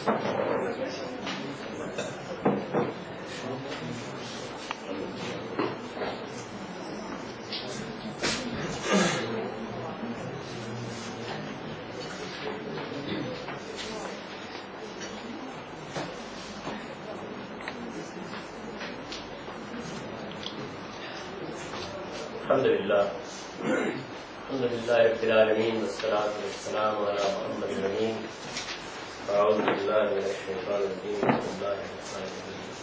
الحمدللہ رب العالمین والصلاة والسلام علی محمد الامین اعوذ باللہ من الشیطان الرجیم بسم اللہ الرحمن الرحیم.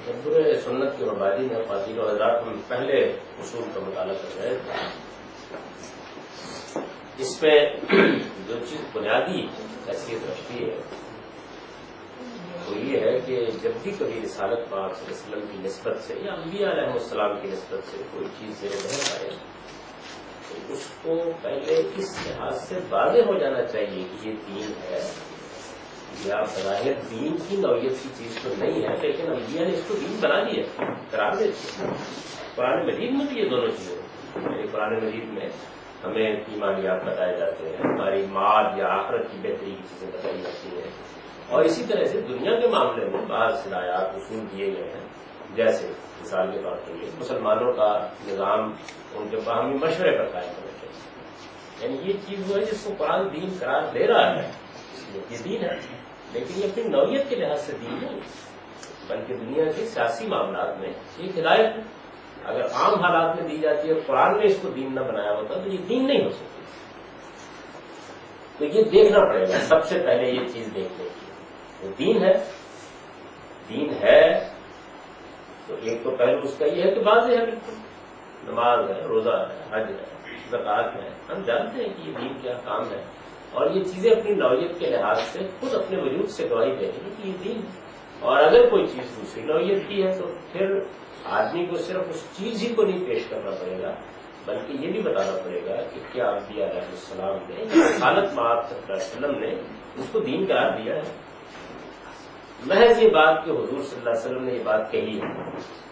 تدبر سنت کے مبادی میں خواتین و حضرات ہم پہلے اصول کا مطالعہ کر رہے تھے. اس میں جو چیز بنیادی حیثیت رکھتی ہے وہ یہ ہے کہ جب بھی کبھی رسالت پاک صلی اللہ علیہ وسلم کی نسبت سے یا انبیاء علیہ السلام کی نسبت سے کوئی چیز زیر بحث آئے تو اس کو پہلے اس لحاظ سے واضح ہو جانا چاہیے کہ یہ دین ہے یا بظاہر دین کی نوعیت کی چیز تو نہیں ہے، لیکن انبیاء نے اس کو دین بنا دیا قرار دے دیا. قرآن مجید میں بھی یہ دونوں چیزیں قرآن مجید میں ہمیں ایمانیات بتائے جاتے ہیں، ہماری مال یا آخرت کی بہتری کی چیزیں بتائی جاتی ہیں، اور اسی طرح سے دنیا کے معاملے میں بعض ہدایات اصول دیے گئے ہیں. جیسے مثال کے طور پر یہ مسلمانوں کا نظام ان کے باہمی مشورے پر قائم ہونا چاہیے. یعنی یہ چیز وہ ہے جس کو قرآن دین قرار دے رہا ہے، یہ دین ہے، لیکن یہ اپنی نوعیت کے لحاظ سے دین نہیں بلکہ دنیا کے سیاسی معاملات میں ایک ہدایت ہے. اگر عام حالات میں دی جاتی ہے، قرآن نے اس کو دین نہ بنایا ہوتا تو یہ دین نہیں ہو سکتی. تو یہ دیکھنا پڑے گا سب سے پہلے، یہ چیز دیکھنے کی وہ دین ہے تو ایک تو پہلو اس کا یہ ہے کہ واضح ہے، بالکل نماز ہے، روزہ ہے، حج ہے، زکوٰۃ ہے، ہم جانتے ہیں کہ یہ دین کیا کام ہے، اور یہ چیزیں اپنی نوعیت کے لحاظ سے خود اپنے وجود سے گواہی دیں گی کہ یہ دین ہے. اور اگر کوئی چیز دوسری نوعیت کی ہے تو پھر آدمی کو صرف اس چیز ہی کو نہیں پیش کرنا پڑے گا بلکہ یہ بھی بتانا پڑے گا کہ کیا انبیاء علیہ السلام نے رسالت مآب صلی اللہ علیہ وسلم نے اس کو دین قرار دیا ہے. محض یہ بات کہ حضور صلی اللہ علیہ وسلم نے یہ بات کہی ہے.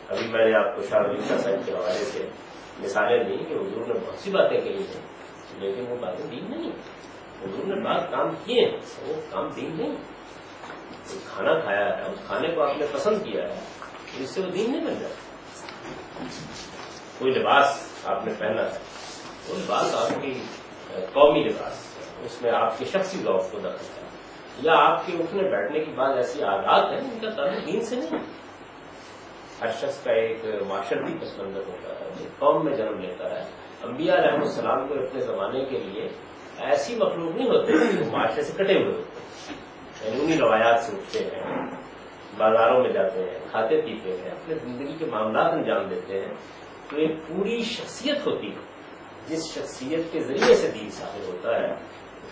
ابھی میں نے آپ کو شاہ ولی شاہ صاحب کے حوالے سے مثالیں دی کہ حضور نے بہت سی باتیں کہی ہیں لیکن وہ باتیں دین نہیں. حضور نے بات کام کیے ہیں، وہ کام دین نہیں. کھانا کھایا ہے، اس کھانے کو آپ نے پسند کیا ہے، اس سے وہ دین نہیں بن جاتا. کوئی لباس آپ نے پہنا ہے، وہ لباس آپ کی قومی لباس ہے، اس میں آپ کے شخصی ذوق کو دخل ہے، یا آپ کے اٹھنے بیٹھنے کی بعض ایسی عادات ہیں جن کا تعلق دین سے نہیں. ہر شخص کا ایک معاشرتی پس منظر ہوتا ہے، ایک قوم میں جنم لیتا ہے. انبیاء علیہ السلام کو اپنے زمانے کے لیے ایسی مخلوق نہیں ہوتے جو معاشرے سے کٹے ہوئے ہوتے، یعنی انہیں روایات سے اٹھتے ہیں، بازاروں میں جاتے ہیں، کھاتے پیتے ہیں، اپنے زندگی کے معاملات انجام دیتے ہیں. تو ایک پوری شخصیت ہوتی ہے جس شخصیت کے ذریعے سے دین ثابت ہوتا ہے.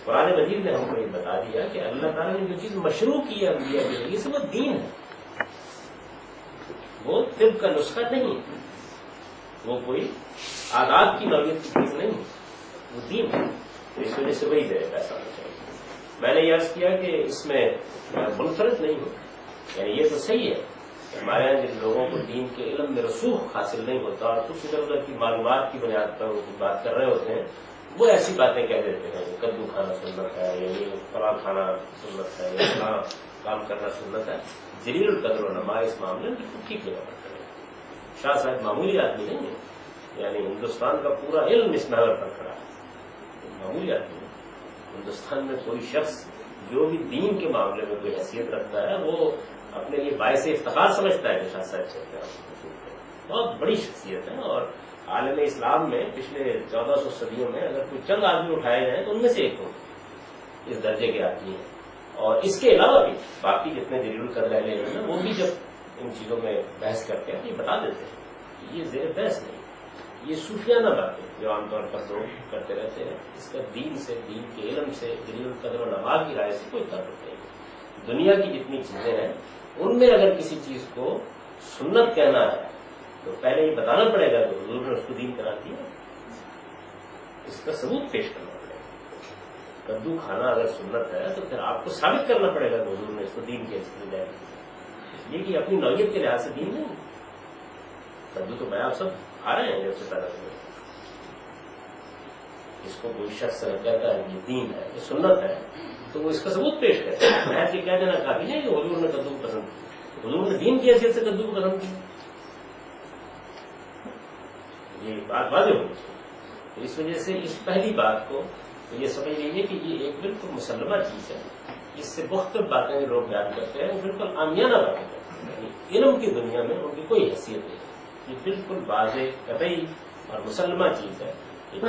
قرآن مجید نے ہم کو یہ بتا دیا کہ اللہ تعالیٰ نے جو چیز مشروع کی ہے انبیاء کے ذریعے سے وہ دین ہے. وہ طب کا نسخہ نہیں ہے، وہ کوئی عادات کی نوعیت کی چیز نہیں ہے، وہ دین ہے. اس وجہ سے وہی دے پیسہ ہونا چاہیے. میں نے یہ عرض کیا کہ اس میں منفرد نہیں ہو، یعنی یہ تو صحیح ہے کہ ہمارے یہاں جن لوگوں کو دین کے علم میں رسوخ حاصل نہیں ہوتا اور کچھ ادھر ادھر کی معلومات کی بنیاد پر وہ بات کر رہے ہوتے ہیں، وہ ایسی باتیں کہہ دیتے ہیں کہ کدو کھانا سنت ہے، یعنی فلاں کھانا سنت ہے، یا فلاں کام کرنا سنت ہے. جلیل القدر و نما اس معاملے میں بالکل ٹھیک لگا کرتے ہیں. شاہ صاحب معمولی آدمی نہیں ہے، یعنی ہندوستان کا پورا علم اس محور پر کھڑا ہے، معمولی آدمی نہیں. ہندوستان میں کوئی شخص جو بھی دین کے معاملے میں کوئی حیثیت رکھتا ہے وہ اپنے لیے باعث افتخار سمجھتا ہے کہ شاہ صاحب سے بہت بڑی شخصیت ہے. اور عالم اسلام میں پچھلے 1400 صدیوں میں اگر کوئی چند آدمی اٹھائے جائیں تو ان میں سے ایک ہو اس درجے کے آدمی ہیں. اور اس کے علاوہ بھی باقی جتنے دلیل کر رہے ہیں وہ بھی جب ان چیزوں میں بحث کرتے ہیں تو یہ بتا دیتے ہیں کہ یہ زیر بحث نہیں، یہ صوفیانہ باتیں جو عام طور پر لوگ کرتے رہتے ہیں، اس کا دین سے، دین کے علم سے، دلیل القدر و نما کی رائے سے کوئی تعلق نہیں. دنیا کی جتنی چیزیں ہیں ان میں اگر کسی چیز کو سنت کہنا ہے تو پہلے یہ بتانا پڑے گا کہ حضور نے اس کو دین قرار دیا، اس کا ثبوت پیش کرنا پڑے گا. کدو کھانا اگر سنت ہے تو پھر آپ کو ثابت کرنا پڑے گا کہ حضور نے اس کو دین کے حصے دیا. یہ کہ اپنی نوعیت کے لحاظ سے دین نہیں. کدو تو میں آپ سب کھا رہے ہیں جب سے پیدا ہوئے. اس کو کوئی شخص کہتا ہے یہ دین ہے، یہ سنت ہے، تو وہ اس کا ثبوت پیش کرتے ہیں. محض یہ کہہ دینا کافی نہیں کہ حضور نے کدو کو پسند کیا. حضور نے دین کی حیثیت سے کدو کو پسند کیا. یہ بات واضح ہونی چاہیے. اس وجہ سے اس پہلی بات کو یہ سمجھ لیجیے کہ یہ ایک بالکل مسلمہ چیز ہے. اس سے مختلف باتیں جو لوگ بیان کرتے ہیں وہ بالکل عامیانہ باتیں کرتے ہیں. یعنی علم کی دنیا میں ان کی کوئی حیثیت نہیں. یہ بالکل واضح قطعی اور مسلمہ چیز ہے. تو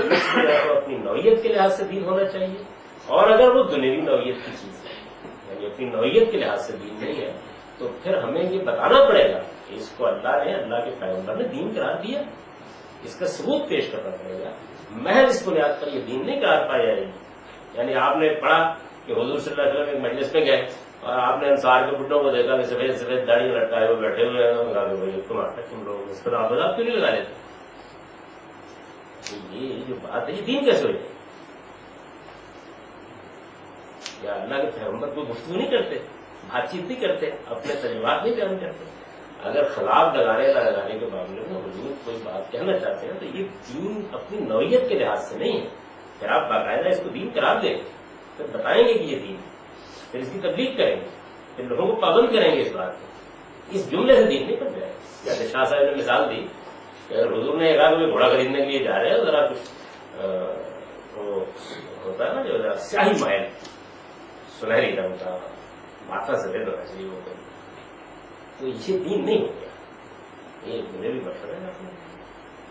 اپنی نوعیت کے لحاظ سے دین ہونا چاہیے, اور اگر وہ دنیوی نوعیت کی چیز ہے یعنی اپنی نوعیت کے لحاظ سے دین نہیں ہے تو پھر ہمیں یہ بتانا پڑے گا کہ اس کو اللہ نے, اللہ کے پیغمبر نے دین قرار دیا. اس کا ثبوت پیش کرنا پڑے گا. محض اس بنیاد پر یہ دین نہیں قرار پایا جائے گی. یعنی آپ نے پڑھا کہ حضور صلی اللہ علیہ وسلم ایک مجلس میں گئے اور آپ نے انصار کے بڈھوں کو دیکھا کہ سفید سفید داڑھی لٹکائے ہوئے بیٹھے ہوئے ہیں, تم لوگ اس پر آپ کیوں نہیں لگا لیتے؟ یہ جو بات ہے یہ دین کیسے ہو جائے؟ یا اللہ کے پیغمبر کو گفتگو نہیں کرتے, بات چیت نہیں کرتے, اپنے تجربات نہیں بیان کرتے؟ اگر خلاف لگانے کے معاملے میں حضور کوئی بات کہنا چاہتے ہیں تو یہ دین اپنی نوعیت کے لحاظ سے نہیں ہے. پھر آپ باقاعدہ اس کو دین قرار دیں گے, پھر بتائیں گے کہ یہ دین, پھر اس کی تبلیغ کریں گے, پھر لوگوں کو پابند کریں گے اس بات کو. اس جملے سے دین نہیں بن جائے. جیسے شاہ صاحب نے مثال دی کہ اگر حضور نے کہا کہ گھوڑا خریدنے کے لیے جا رہے ہیں ذرا کچھ وہ ہوتا ہے نا جو سیاہی مائل سنہری رنگ کا ماتھا سفید ہونا چاہیے وہ, تو یہ دین نہیں ہو گیا. یہ مجھے بھی مشورہ ہے.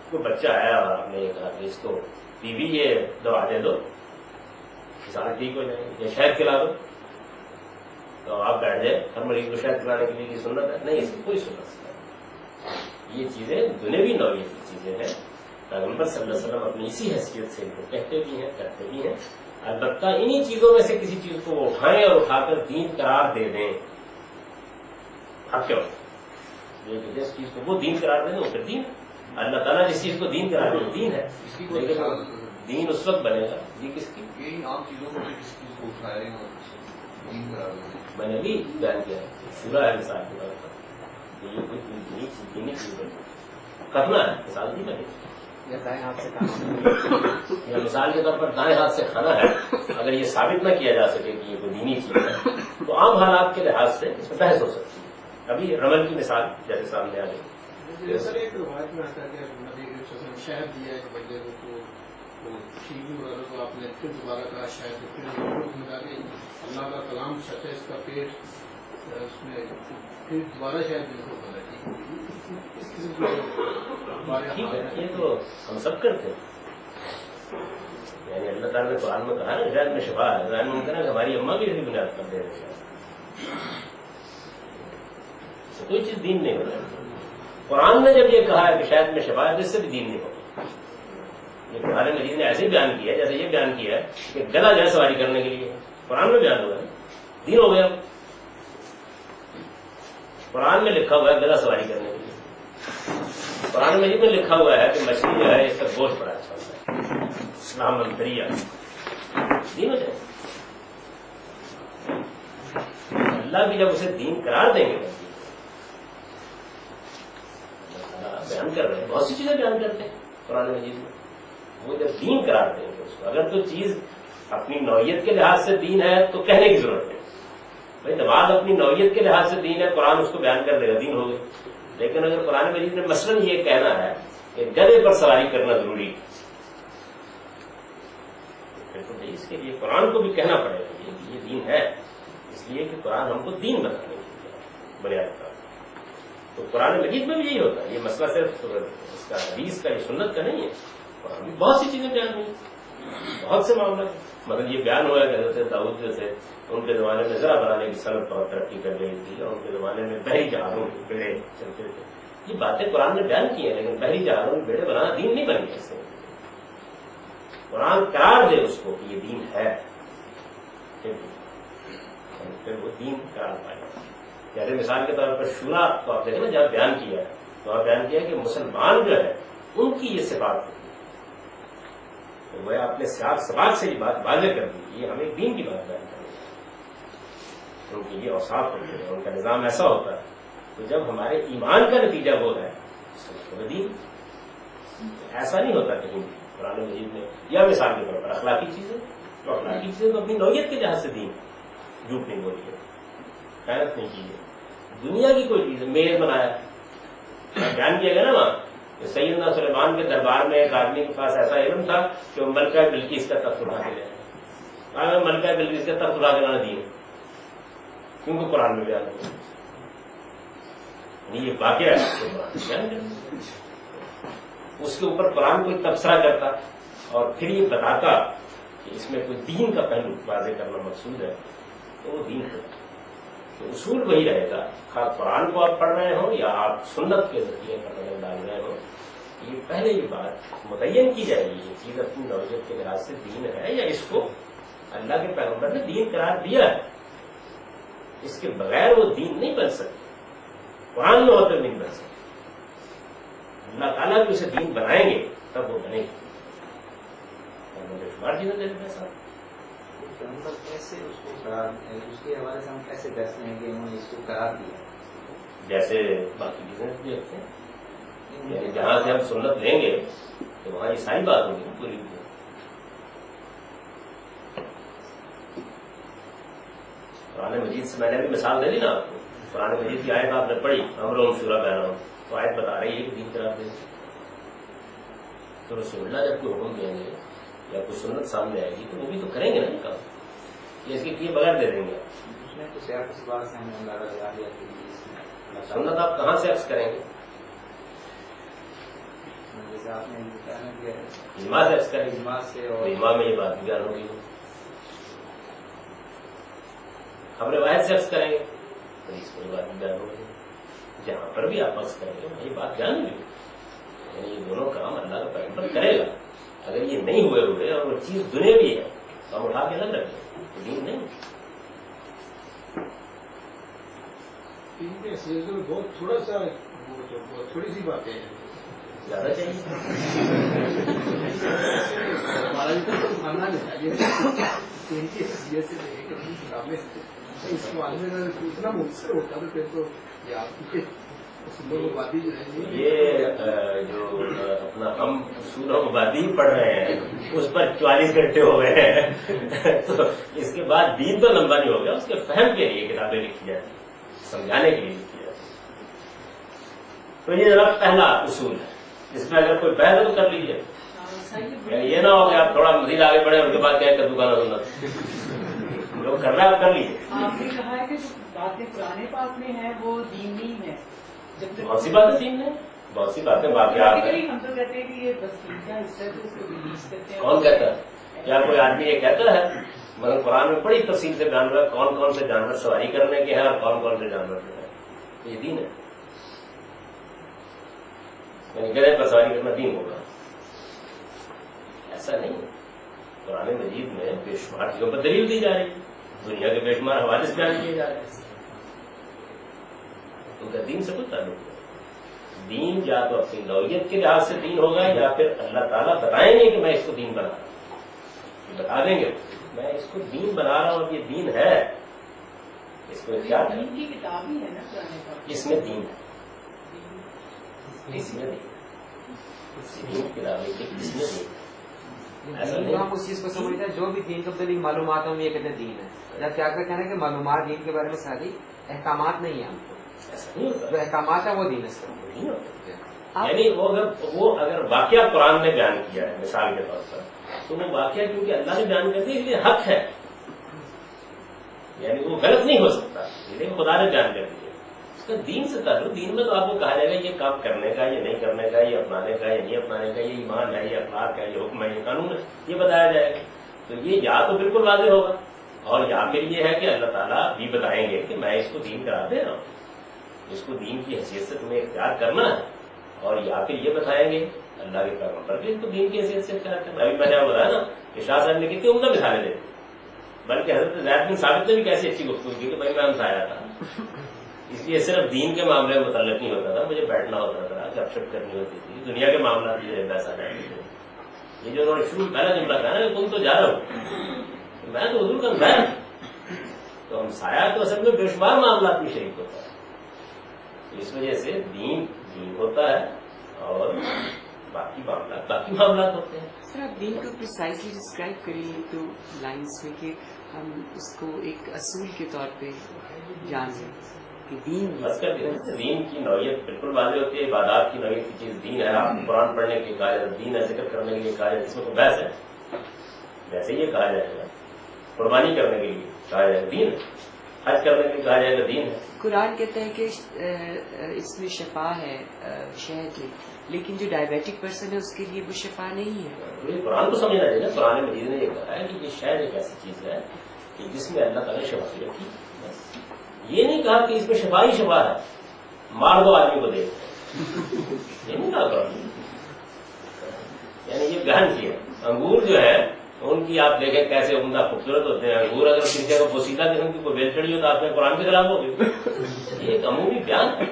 کوئی بچہ آیا اور آپ نے یہ کہا کہ اس کو ٹی وی یہ دوا دے دو کسان ٹھیک ہو جائے گی, یا شہد کھلا دو, تو آپ بیٹھ جائے ہر مریض کو شہد کھلانے کے لیے کی سنت ہے؟ نہیں, اس کی کوئی سنت نہیں. یہ چیزیں دنیوی نوعیت کی چیزیں ہیں. پیغمبر صلی اللہ علیہ وسلم اپنی اسی حیثیت سے ان کو کہتے بھی ہیں, کرتے بھی ہیں. البتہ انہی چیزوں میں سے کسی چیز کو اٹھائیں اور اٹھا کر دین قرار دے دیں. اب کیا ہوتا جس چیز کو وہ دین قرار دے دیں وہ پھر دین. اللہ تعالیٰ جس چیز کو دین قرار دے وہ دین ہے. لیکن دین اس وقت بنے گا جی کس کی عام چیزوں کو کس چیز کو اٹھائے میں نے بھی بیان کیا شورا ہے مثال کے طور پر. یہ کوئی دینی چیز کرنا ہے مثال نہیں بنے یا مثال کے طور پر دائیں ہاتھ سے کھانا ہے. اگر یہ ثابت نہ کیا جا سکے کہ یہ کوئی دینی چیز ہے تو عام حالات کے لحاظ سے اس میں بحث ہو سکتی ہے. ابھی رمل کی مثال جیسے سامنے آ گئی. سر ایک روایت میں آتا ہے کہ نبی شہد دیا ہے کہ بندے کو ٹھیک وغیرہ کو آپ نے پھر دوبارہ کہا شاید پھر اللہ کا کلام سچ ہے, اس کا پیٹ اس میں پھر دوبارہ شاید دل کو بنا اس قسم کی یہ تو ہم سب کرتے ہیں. یعنی اللہ تعالیٰ نے قرآن میں کہا نا شاید میں شفا ہے, ظاہر ممکن ہے کہ ہماری اماں بھی اسی بنیاد پر دے رہے ہیں. کوئی چیز دین نہیں ہوتا. قرآن نے جب یہ کہا ہے کہ شاید میں شفا ہے تو اس سے بھی دین نہیں ہوگا. یہ قرآن مجید نے ایسے بیان کیا ہے جیسے یہ بیان کیا ہے کہ گلا جو ہے سواری کرنے کے لیے قرآن میں بیان ہوا ہے, دین ہو گیا. قرآن میں لکھا ہوا ہے گلا سواری کرنے کے لیے. قرآن مجید میں لکھا ہوا ہے کہ مچھلی جو ہے اس کا گوشت بڑا اچھا ہوتا ہے, اسلام منتری دین ہو جائے. اللہ بھی جب اسے دین قرار دیں گے بیان کر رہے ہیں, بہت سی چیزیں بیان کرتے ہیں قرآن مجید میں. وہ جب دین قرار دیں گے اس کو, اگر تو چیز اپنی نوعیت کے لحاظ سے دین ہے تو کہنے کی ضرورت ہے. بھائی نماز اپنی نوعیت کے لحاظ سے دین ہے, قرآن اس کو بیان کر دے گا, دین ہو گئی. لیکن اگر قرآن مجید نے مثلاً یہ کہنا ہے کہ گدھے پر سواری کرنا ضروری ہے تو اس کے لیے قرآن کو بھی کہنا پڑے گا کہ یہ دین ہے, اس لیے کہ قرآن ہم کو دین بتانے کے لیے بنیاد پر. تو قرآن مجید میں بھی یہی ہوتا ہے. یہ مسئلہ صرف اس کا حدیث کا, یہ سنت کا نہیں ہے. قرآن میں بہت سی چیزیں بیان ہوئی, بہت سے معاملات. مطلب یہ بیان ہوا کہ حضرت داؤد جو تھے ان کے زمانے میں ذرا بنانے کی صنعت بہت ترقی کر رہی تھی, اور ان کے زمانے میں بحری جہازوں کے بیڑے چلتے تھے. یہ باتیں قرآن نے بیان کی ہیں, لیکن بحری جہازوں کے بیڑے بنانا دین نہیں بن گیا. اس سے قرآن قرار دے اس کو کہ یہ دین ہے, پھر وہ دین قرار پائے. جیسے مثال کے طور پر شورا تو آپ دیکھیں نا جہاں بیان کیا ہے تو آپ بیان کیا کہ مسلمان جو ہے ان کی یہ صفات ہوتی ہے. تو وہ اپنے سیاق سباق سے یہ بات واضح کر دی, یہ ہمیں دین کی بات بیان کرنی ہے. ان کی یہ اوصاف ہوتی ہے, ان کا نظام ایسا ہوتا ہے. تو جب ہمارے ایمان کا نتیجہ وہ ہے تو دین ایسا نہیں ہوتا کہیں قرآن مجید میں. یا مثال کے طور پر اخلاقی چیزیں تو اخلاقی چیزیں تو اپنی نوعیت کے لحاظ سے دین جھوٹ نہیں بولی ہے، خیانت نہیں کی ہے. دنیا کی کوئی چیز ہے، میز بنایا، بیان کیا گیا نا وہاں کہ سیدنا سلیمان کے دربار میں ایک آدمی کے پاس ایسا علم تھا کہ وہ ملکہ بلقیس کا تخت اٹھا کے لے آیا. ملکہ بلقیس کا تخت اٹھا کے لانا دیے کیونکہ قرآن میں بیان ہوا. یہ واقعہ ہے، اس کے اوپر قرآن کوئی تبصرہ کرتا اور پھر یہ بتاتا کہ اس میں کوئی دین کا پہلو واضح کرنا مقصود ہے تو وہ دین ہوتا. تو اصول وہی رہے گا، خاص قرآن کو آپ پڑھ رہے ہوں یا آپ سنت کے ذریعے پر نظر ڈال رہے ہوں. یہ پہلے یہ بات متعین کی جائے گی، یہ چیز اپنی نوعیت کے لحاظ سے دین ہے یا اس کو اللہ کے پیغمبر نے دین قرار دیا ہے. اس کے بغیر وہ دین نہیں بن سکتی، قرآن میں ہوتے نہیں بن سکتی. اللہ تعالیٰ بھی اسے دین بنائیں گے تب وہ بنے گی. شمار چیزیں دے دیں صاحب کیسے اس کو قرار، اس کے حوالے سے ہم کیسے کہتے ہیں کہ انہوں نے اس کو قرار دیا؟ جیسے باقی چیزیں دیکھتے ہیں، یعنی جہاں سے ہم سنت لیں گے تو وہاں یہ ساری بات ہوگی پوری. قرآن مجید سے میں نے بھی مثال دے دی نا آپ کو. قرآن مجید کی آیت آپ نے پڑھی امروں شورا بہنا، تو آیت بتا رہی ہے کہ دین قرار دیں. تو رسول اللہ جب کوئی حکم دیں گے یا کوئی سنت سامنے آئے گی تو وہ بھی تو کریں گے نا یہ کام، یہ اس کے کیے بغیر دے دیں گے. اس میں تو سیاق اس بات سے ہمیں اندازہ لگا دیا کہ سنت آپ کہاں سے عکس کریں گے؟ جیسے آپ نے بتایا کہ اجماع سے عکس کریں گے، اجماع سے، اور اور اجماع میں یہ بات بیان ہوگی. ہم روایت سے عکس کریں گے تو اس میں بات بیان ہوگی. جہاں پر بھی آپ عکس کریں گے وہی بات بیان ہوگی. یعنی یہ دونوں کام اللہ کا پیغمبر کرے گا. اگر یہ نہیں ہوئے اور وہ چیز دنیاوی ہے تو ہم اٹھا کے الگ رکھیں، دین نہیں. ان کے سلسلے میں بہت تھوڑا سا تھوڑی سی باتیں ہیں، زیادہ چاہیے. ہمارا بھی ماننا نہیں چاہیے ان کی حیثیت سے دیکھیں کہ کتابیں اس معاملے میں اتنا مؤثر ہوتا تو پھر تو یہ آپ کی اصولوں کو باتیں جو ہے یہ جو اپنا ہم اصول و مبادی پڑھ رہے ہیں اس پر 44 گھنٹے ہو گئے ہیں. تو اس کے بعد دین تو لمبا نہیں ہو گیا، اس کے فہم کے لیے کتابیں لکھی جاتی، سمجھانے کے لیے لکھی جاتی. تو یہ ذرا پہلا اصول ہے، اس میں اگر کوئی بحث تو کر لیجیے. یہ نہ ہو کہ آپ تھوڑا مزید آگے بڑھیں اور کے بعد کیا کہ دکانوں سننا جو کر رہا ہے آپ کر لیجیے. آپ نے کہا ہے کہ جو باتیں پرانے پاک میں ہیں وہ دین نہیں ہے. بہت سی باتیں دین ہے، بہت سی باتیں واقعات ہیں. ہم تو کہتے ہیں کہ یہ بس دین کا حصہ ہے تو اس کو ریلیز کرتے ہیں. کون کہتا ہے؟ کیا کوئی آدمی یہ کہتا ہے؟ مگر قرآن میں بڑی تفصیل سے بیان ہوا ہے کون کون سے جانور سواری کرنے کے ہیں اور کون کون سے جانور جو ہے. یہ دین ہے، یعنی گدھے پر سواری کرنا دین ہوگا؟ ایسا نہیں. قرآن مجید میں بے شمار چیزوں پر دلیل دی جا رہی ہے، دنیا کے بے شمار حوالے بیان کیے جا رہے ہیں. تو کیا دین سے کوئی تعلق نہیں؟ دین یا تو اپنی نوعیت کے لحاظ سے دین ہوگا یا پھر اللہ تعالیٰ بتائیں گے کہ میں اس کو دین بنا رہا ہوں، بتا دیں گے میں اس کو دین بنا رہا ہوں اور یہ دین ہے. اس کو کیا دین کی کتاب ہی ہے نا پرانے پاک. اس میں دین ہے، اس میں دین کی کتابیں اس میں دین. ایسا دین تو ہم اس چیز کو سمجھتے ہیں جو بھی دین کے متعلق معلومات ہم یہ کہتے ہیں دین ہے. جب کیا کہنا ہے کہ معلومات دین کے بارے میں ساری احکامات نہیں ہیں، ہم کو ایسا نہیں ہوتا. جو احکامات ہیں وہ دین ہے. نہیں ہوتا. یعنی وہ اگر واقعہ قرآن نے بیان کیا ہے مثال کے طور پر تو وہ واقعہ کیونکہ اللہ نے بیان کر دیا اس لیے حق ہے، یعنی وہ غلط نہیں ہو سکتا، لیکن خدا نے بیان کر دیا. اس کا دین سے تعلق، دین میں تو آپ کو کہا جائے گا یہ کام کرنے کا، یہ نہیں کرنے کا، یہ اپنانے کا، یہ نہیں اپنانے کا، یہ ایمان ہے، یہ اخلاق ہے، یہ حکم ہے، یہ قانون ہے، یہ بتایا جائے گا. تو یہ یا تو بالکل واضح ہوگا اور یا پھر یہ ہے کہ اللہ تعالیٰ بھی بتائیں گے کہ میں اس کو دین کرا دے رہا ہوں، اس کو دین کی حیثیت سے تمہیں اختیار کرنا ہے. اور یا پھر یہ بتائیں گے اللہ کے پیغمبر بھی اس کو دین کی حیثیت سے اختیار کرنا ہے. ابھی میں نے بتایا نا کہ شاہ صاحب نے کتنی عمدہ مثالیں دی، بلکہ حضرت زید بن ثابت نے بھی کیسی اچھی گفتگو کی کہ بھائی میں ہمسایا تھا، اس لیے صرف دین کے معاملے میں متعلق نہیں ہوتا تھا، مجھے بیٹھنا ہوتا تھا، گپ شپ کرنی ہوتی تھی، دنیا کے معاملات بھی پیسہ نہیں. یہ جو انہوں نے شروع پہلا جملہ تھا نا تم تو جا رہا ہوں، میں تو حضور کا ہمسایا. تو ہمسایا تو اصل میں بے شمار معاملات میں شریک ہوتا ہے. اس وجہ سے دین دین ہوتا ہے اور باقی معاملات ہوتے ہیں. سر آپ دین کو پریسائزلی ڈسکرائب کریے تو لائنس میں کہ ہم اس کو ایک اصول کے طور پہ جان لیں کہ دین بس کر دیں. دین کی نوعیت بالکل واضح ہوتی ہے. عبادات کی نوعیت کی چیز دین ہے. آپ قرآن پڑھنے کے لیے کہا جائے دین ہے, ذکر کرنے کے لیے کہا جائے اس میں تو بحث ہے. ویسے یہ کہا جائے گا قربانی کرنے کے لیے کہا جائے گا دین ہے, حج کرنے کے لیے کہا جائے گا دین ہے. قرآن کہتا ہے کہ اس میں شفا ہے شہد میں, لیکن جو ڈائبیٹک پرسن ہے اس کے لیے وہ شفا نہیں ہے. یہ قرآن کو سمجھنا چاہیے. قرآن مجید نے یہ کہا ہے کہ یہ شہد ایک ایسی چیز ہے کہ جس میں اللہ تعالیٰ نے شفا کی رکھی. یہ نہیں کہا کہ اس میں شفا ہی شفا ہے, مار دو آدمی کو دے, یہ نہیں کہا قرآن. یعنی یہ بیان کیا. انگور جو ہے ان کی آپ دیکھیں کیسے عمدہ خوبصورت ہوتے ہیں انگور. اگر کسی جگہ پوسیدہ قسم کی کوئی بیل چڑی ہو تو آپ نے قرآن کے خلاف ہوگی. یہ ایک عمومی بیان ہے.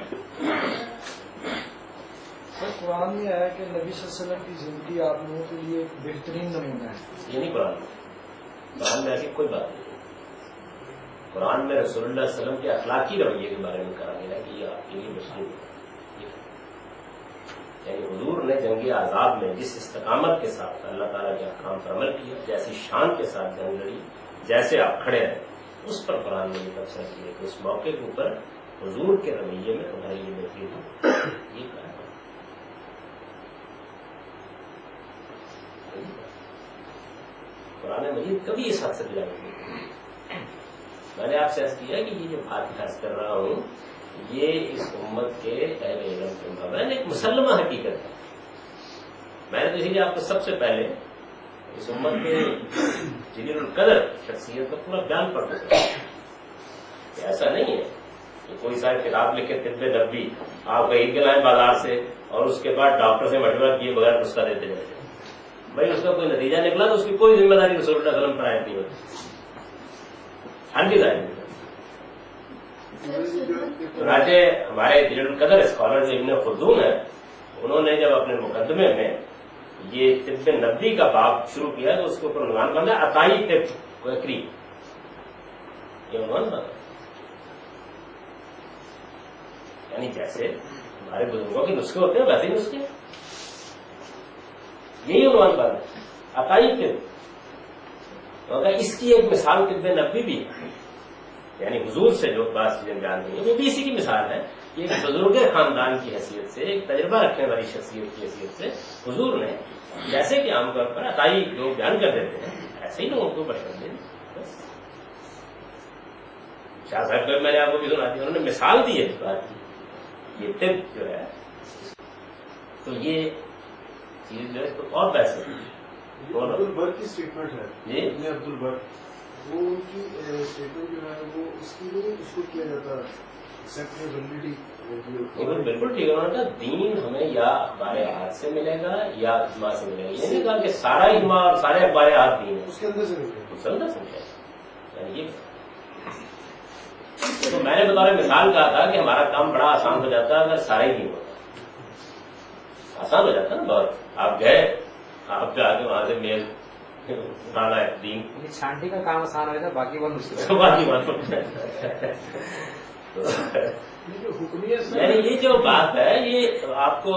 قرآن میں آیا کہ نبی صلی اللہ علیہ وسلم کی زندگی آپ لوگوں کے لیے ایک بہترین نمونہ ہے. یہ نہیں قرآن میں ایسی کوئی بات نہیں. قرآن میں رسول اللہ صلی اللہ علیہ وسلم کے اخلاقی رویے کے بارے میں کہا گیا کہ یہ آپ کے لیے مشکل ہے. یعنی حضور نے جنگ عذاب میں جس استقامت کے ساتھ اللہ تعالیٰ کے احکام پر عمل کیا, جیسی شان کے ساتھ جنگ لڑی, جیسے آپ کھڑے ہیں, اس پر قرآن نے یہ تبصرہ کیا کہ اس موقع کے اوپر حضور کے رویے میں تمہاری یہ بہتری ہے. یہ کہا قرآن مجید کبھی اس حد سے دلا نہیں. میں نے آپ سے عرض کیا کہ یہ جو بات عرض کر رہا ہوں یہ اس امت کے اہل علم کے مابین ایک مسلمہ حقیقت ہے. میں نے تو اسی لیے آپ کو سب سے پہلے اس امت کے جلیل القدر شخصیت کا پورا بیان پڑھ دیا. ایسا نہیں ہے کہ کوئی صاحب کتاب لکھ کے طب نبوی آپ خرید کے لائیں بازار سے اور اس کے بعد ڈاکٹر سے مشورہ کیے بغیر نسخہ دیتے جائیں. بھائی اس کا کوئی نتیجہ نکلا تو اس کی کوئی ذمہ داری رسول اللہ صلی اللہ علیہ وسلم پر عائد نہیں ہوتی. ہرگز عائد نہیں. چنانچہ ہمارے جلیل القدر اسکالر جو ابن خلدون ہیں انہوں نے جب اپنے مقدمے میں یہ طب نبوی کا باب شروع کیا تو اس کے اوپر عنوان بنا عطائی طب وکری. یہ عنوان بنا یعنی جیسے ہمارے بزرگوں کے نسخے ہوتے ہیں ویسے ہی نسخے, یہی عنوان بنا عطائی طب. اس کی ایک مثال طب نبوی بھی ہے. یعنی حضور سے جو بات چیزیں بیان ہوئی ہیں وہ بھی اسی کی مثال ہے. ایک بزرگ خاندان کی حیثیت سے, ایک تجربہ رکھنے والی شخصیت کی حیثیت سے حضور نے جیسے کہ عام طور پر عطائی لوگ بیان کر دیتے ہیں ایسے ہی لوگوں کو بشر دیں. شاہ صاحب میں نے آپ کو بھی سنا دیا, انہوں نے مثال دی ہے اس بات کی. یہ طب جو ہے تو یہ چیز جو ہے تو اور پیسے عبد البر کی اسٹیٹمنٹ ہے جی عبد البر, وہ ان کی اسٹیٹمنٹ جو ہے وہ اس کی نہیں اس کو کیا جاتا ایکسیپٹیبلٹی. بالکل ٹھیک ہے. انہوں نے کہا دین ہمیں یا اخبار احاد سے ملے گا یا اجماع سے ملے گا. یہ نہیں کہا کہ سارا اجماع اور سارے اخبار احاد دین ہے, اس کے اندر سے ملے گا. اس اندر سے ملے گا. یعنی یہ تو میں نے بطور مثال کہا تھا کہ ہمارا کام بڑا آسان ہو جاتا ہے اگر سارا ہی دین ہوتا. آسان ہو جاتا نا بہت. آپ گئے, آپ جا کے وہاں سے میل اٹھانا ہے دین, چھانٹی کا کام آسان ہو جاتا ہے, باقی بہت مشکل ہے. باقی بات یعنی یہ جو بات ہے یہ آپ کو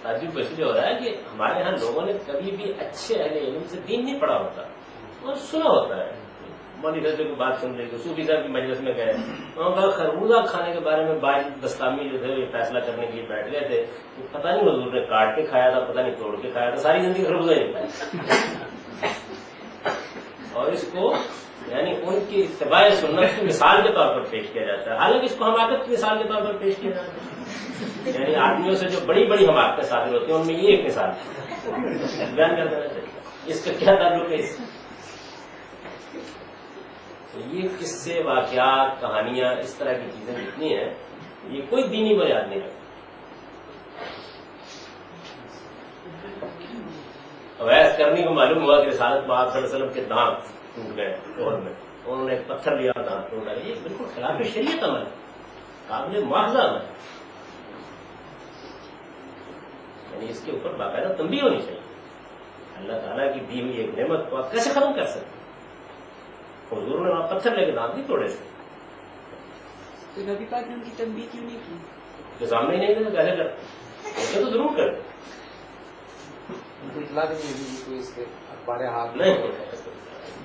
تعجب اس لیے ہو رہا ہے کہ ہمارے یہاں لوگوں نے کبھی بھی اچھے اہل علم سے دین نہیں پڑھا ہوتا اور سنا ہوتا ہے. مولوی صاحب کی بات سن رہی, صوفی صاحب کی مجلس میں گئے, وہاں کا خربوزہ کھانے کے بارے میں بستامی جو تھے یہ فیصلہ کرنے کے لیے بیٹھ گئے تھے. پتہ نہیں حضور نے کاٹ کے کھایا تھا, پتہ نہیں توڑ کے کھایا تھا, ساری زندگی خربوزہ ہی نہیں کھایا. اور اس کو یعنی ان کی اتباع سنت کی مثال کے طور پر پیش کیا جاتا ہے, حالانکہ اس کو حماقت کی مثال کے طور پر پیش کیا جاتا ہے. یعنی آدمیوں سے جو بڑی بڑی حماقتیں صادر ہوتی ہیں ان میں یہ ایک مثال بیان کر دینا چاہیے. اس کا کیا تعلق ہے اس یہ قصے واقعات کہانیاں اس طرح کی چیزیں جتنی ہیں یہ کوئی دینی بنیاد نہیں رکھتی. اویس کرنی کو معلوم ہوا کہ رسالت میں آپ صلی اللہ علیہ وسلم کے دانت ٹوٹ گئے اور میں انہوں نے ایک پتھر لیا دانت ٹوٹا. یہ بالکل خلاف شریعت عمل ہے, قابل مواخذہ عمل ہے. یعنی اس کے اوپر باقاعدہ تنبیہ ہونی چاہیے. اللہ تعالیٰ کی دی ہوئی ایک نعمت کو آپ کیسے ختم کر سکتے؟ حضور نے وہاں پتھر لے کے دانت نہیں توڑے تھے. تو نبی پاک نے ان کی تنبیہ کیوں نہیں کی؟ تو سامنے ہی نہیں تھے, کیسے کرتے؟ ایسے تو ضرور کرتے کوئی اطلاع بھی نہیں ہوئی کوئی اس کے اخبار ہاتھ نہیں.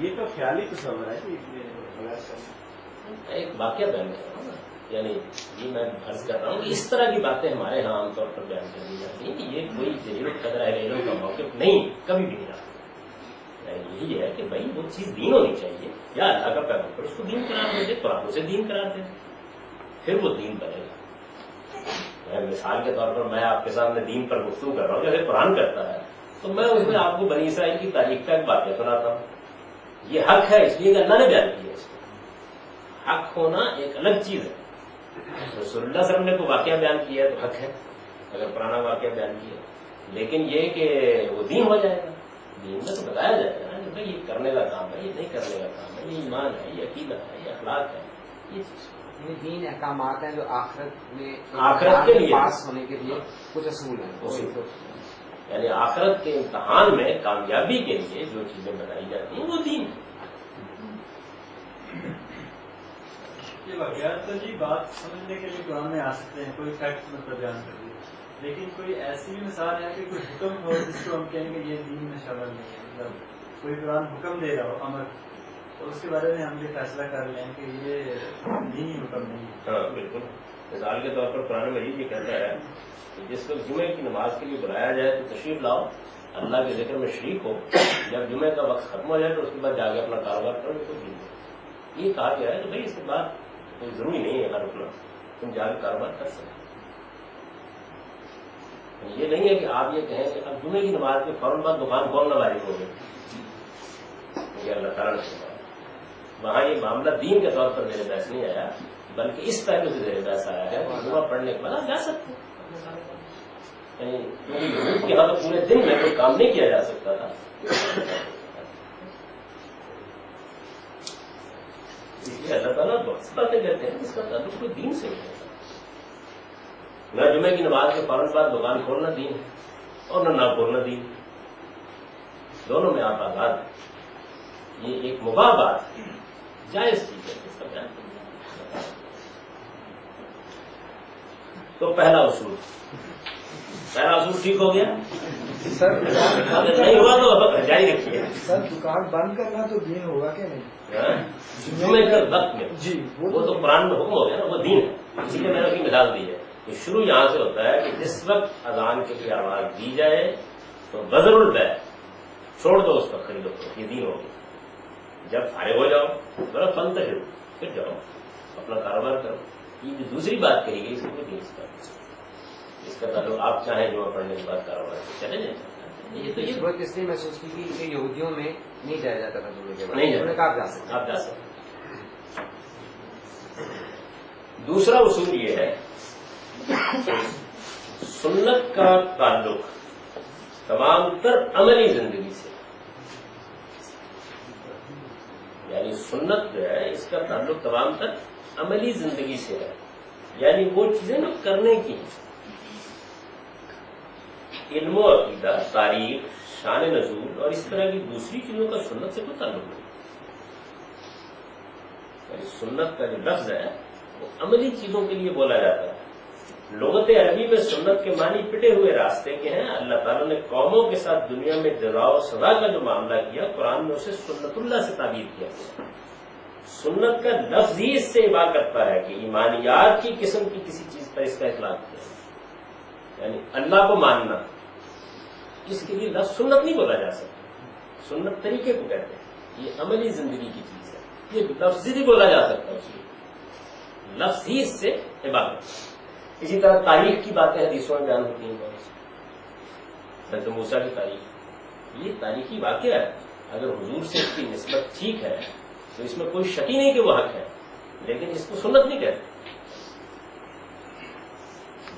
یہ تو خیالی تصور ہے کہ ایک واقعہ بیان کر رہا ہوں نا، یعنی یہ میں عرض کر رہا ہوں کہ اس طرح کی باتیں ہمارے ہاں عام طور پر بیان کر دی جاتی ہیں کہ یہ کوئی دلیل قدر اہل کا موقف نہیں، کبھی بھی نہیں رہا. یہی ہے کہ بھائی وہ چیز دین ہونی چاہیے، یا اللہ کا پیغمبر اس کو دین قرار دے دے، قرآن اسے دین قرار دے، پھر وہ دین بنے گا. مثال کے طور پر میں آپ کے سامنے دین پر گفتگو کر رہا ہوں، جیسے قرآن کرتا ہے تو میں اس میں آپ کو بنی اسرائیل کی تاریخ کا ایک واقعہ سناتا ہوں. یہ حق ہے اس لیے کہ اللہ نے بیان کیا. اس کو حق ہونا ایک الگ چیز ہے. رسول اللہ صلی اللہ علیہ وسلم نے کوئی واقعہ بیان کیا ہے تو حق ہے، اگر پرانا واقعہ بیان کیا. لیکن یہ کہ وہ دین ہو جائے گا، دین میں تو بتایا جائے گا کہ بھائی یہ کرنے کا کام ہے، یہ نہیں کرنے کا کام ہے، یہ ایمان ہے، یہ عقیدہ ہے، یہ اخلاق ہے. یہ چیز دین احکامات ہیں جو آخرت میں آخرت کے لیے پاس ہونے کے لیے کچھ اصول ہیں. یعنی آخرت کے امتحان میں کامیابی کے لیے جو چیزیں بتائی جاتی ہیں وہ دین ہے. یہ وغیرہ تو جی بات سمجھنے کے لیے قرآن میں آ سکتے ہیں، کوئی فیکٹ مطلب بیان کر دیا، لیکن کوئی ایسی بھی مثال ہے کہ کوئی حکم ہو جس کو ہم کہیں کہ یہ دین میں شامل نہیں ہے، مطلب کوئی قرآن حکم دے رہا ہو امر، تو اس کے بارے میں ہم یہ فیصلہ کر لیں کہ یہ دینی حکم نہیں ہے. ہاں بالکل. مثال کے طور پر قرآن مجید یہ کہتا ہے کہ جس وقت جمعے کی نماز کے لیے بلایا جائے تو تشریف لاؤ، اللہ کے ذکر میں شریک ہو. جب جمعے کا وقت ختم ہو جائے تو اس کے بعد جا کے اپنا کاروبار کرو. تو دین ہے. یہ کہا گیا ہے کہ بھائی اس کے بعد کوئی ضروری نہیں ہے رکنا، تم جا کے کاروبار کر سکتے. یہ نہیں ہے کہ آپ یہ کہیں کہ اب جمعے کی نماز کے فوراً بعد دکان کھولنا واجب ہو گئی. یہ اللہ تعالیٰ نے فرمایا. وہاں یہ معاملہ دین کے طور پر میرے پاس نہیں آیا، بلکہ اس پہلو سے میرے پاس آیا ہے کہ جمعہ پڑھنے کے بعد آپ جا سکتے ہیں. کیونکہ یہاں تو پورے دن میں کوئی کام نہیں کیا جا سکتا تھا. اس لیے اللہ تعالیٰ بہت سی باتیں کہتے ہیں اس کا تعلق کوئی دین سے نہیں ہوتا. نہ جمعے کی نماز کے فوراً بعد دکان کھولنا دین ہے اور نہ کھولنا دین. دونوں میں آپ آزاد ہیں. یہ ایک مباح بات ہے، جائز چیز ہے اس کا بیان. تو پہلا اصول ٹھیک ہو گیا. سر اگر نہیں ہوا تو جاری رکھیے. سر دکان بند کرنا تو دین ہوگا کہ نہیں؟ جمعے کے وقت میں جی وہ تو قرآن میں حکم ہو گیا نا، وہ دین ہے. اسی لیے میں نے اپنی مثال دی ہے کہ شروع یہاں سے ہوتا ہے کہ جس وقت اذان کے لیے آواز دی جائے تو بذر البیع چھوڑ دو، اس وقت خریدو، یہ دین ہو گیا. جب فارغ ہو جاؤ ذرا فن تک پھر جاؤ اپنا کاروبار کرو. یہ جو دوسری بات کہی گئی اس کو دین سے اس کا تعلق آپ چاہیں جو پڑھنے کے بعد کاروبار چلے جائیں. یہ تو یہ ضرورت اس لیے محسوس کی کہ یہودیوں میں نہیں جایا جاتا تھا جمعے کے بعد، نہیں انہوں نے کہا آپ جا سکتے. آپ جا سکتے. دوسرا اصول یہ ہے کہ سنت کا تعلق تمام تر عملی زندگی سے، یعنی سنت جو ہے اس کا تعلق تمام تر عملی زندگی سے ہے. یعنی وہ چیزیں جو کرنے کی ہیں. علم و عقیدہ، تاریخ، شان نزول اور اس طرح کی دوسری چیزوں کا سنت سے کوئی تعلق نہیں. یعنی سنت کا جو لفظ ہے وہ عملی چیزوں کے لیے بولا جاتا ہے. لغت عربی میں سنت کے معنی پٹے ہوئے راستے کے ہیں. اللہ تعالیٰ نے قوموں کے ساتھ دنیا میں جزا و سزا کا جو معاملہ کیا، قرآن میں اسے سنت اللہ سے تعبیر کیا. سنت کا لفظ ہی اس سے عبارت کرتا ہے کہ ایمانیات کی قسم کی کسی چیز پر اس کا اطلاق کیا، یعنی اللہ کو ماننا. اس کے لیے لفظ سنت نہیں بولا جا سکتا. سنت طریقے کو کہتے ہیں، یہ عملی زندگی کی چیز ہے. یہ لفظ نہیں بولا جا سکتا، اس لیے لفظ ہی اس سے عبارت. اسی طرح تاریخ کی باتیں حدیثوں میں بیان ہوتی ہیں. حضرت موسیٰ کی تاریخ یہ تاریخی واقعہ ہے. اگر حضور سے اس کی نسبت ٹھیک ہے تو اس میں کوئی شک ہی نہیں کہ وہ حق ہے، لیکن اس کو سنت نہیں کہتے.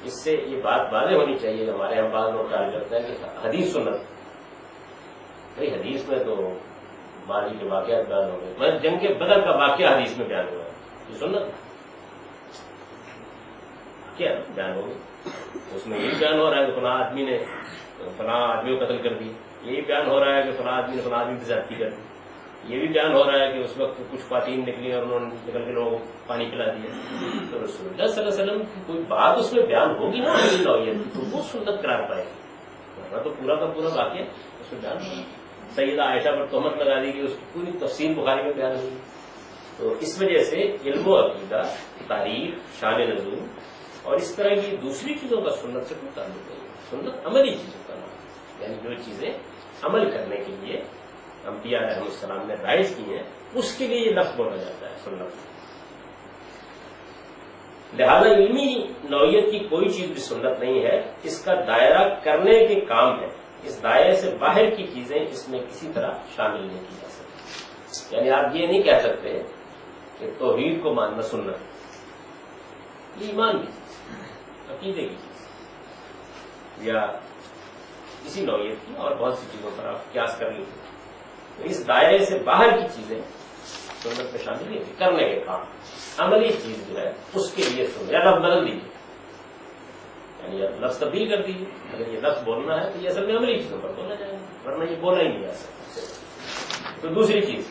اس سے یہ بات واضح ہونی چاہیے کہ ہمارے ہم بعض لوگ خیال کرتے ہیں کہ حدیث سنت. بھائی حدیث میں تو ماضی کے واقعات بیان ہو گئے. میں جنگ کے بدر کا واقعہ حدیث میں بیان ہوا ہے، یہ سنت کیا بیان ہو گئی؟ اس میں یہی بیان ہو رہا ہے کہ فلاں آدمی نے فلاں آدمی کو قتل کر دی. یہی بیان ہو رہا ہے کہ فلاں آدمی نے فلاں آدمی کی زیادتی کر دی. یہ بھی بیان ہو رہا ہے کہ اس وقت کچھ خواتین نکلی اور انہوں نے نکل کے لوگوں کو پانی پلا دیا. تو رسول اللہ صلی اللہ علیہ وسلم کی کوئی بات اس میں بیان ہوگی نا عملی نوعیت کی، تو وہ سنت قرار پائے گی، ورنہ تو پورا کا پورا واقعہ اس میں بیان ہوگا. سیدہ عائشہ پر تہمت لگا دی گئی، اس کی پوری تفصیل بخاری میں بیان ہوئی. تو اس وجہ سے علم و عقیدہ، تاریخ، شان نزول اور اس طرح کی دوسری چیزوں کا سنت سے کوئی تعلق نہیں. سنت عملی چیزوں کا نام، یعنی جو چیزیں عمل کرنے کے لیے انبیاء علیہ السلام نے رائج کی ہیں، اس کے لیے یہ لفظ بولا جاتا ہے سنت. لہذا علمی نوعیت کی کوئی چیز بھی سنت نہیں ہے، اس کا دائرہ کرنے کے کام ہے. اس دائرے سے باہر کی چیزیں اس میں کسی طرح شامل نہیں کی جا سکتی. یعنی آپ یہ نہیں کہہ سکتے کہ توحید کو ماننا سنت، یہ ایمان کی چیز، عقیدے کی چیز، یا اسی نوعیت کی اور بہت سی چیزوں پر آپ قیاس کر لیجیے. تو اس دائرے سے باہر کی چیزیں سنت میں شامل نہیں ہوتی. کرنے کے کام، عملی چیز جو ہے اس کے لیے سنت، یا لفظ بدل دیجیے، یعنی لفظ تبدیل کر دیجیے. اگر یہ لفظ بولنا ہے تو یہ اصل میں عملی چیزوں پر بولا جائے گا، ورنہ یہ بولا ہی نہیں جا سکتا. تو دوسری چیز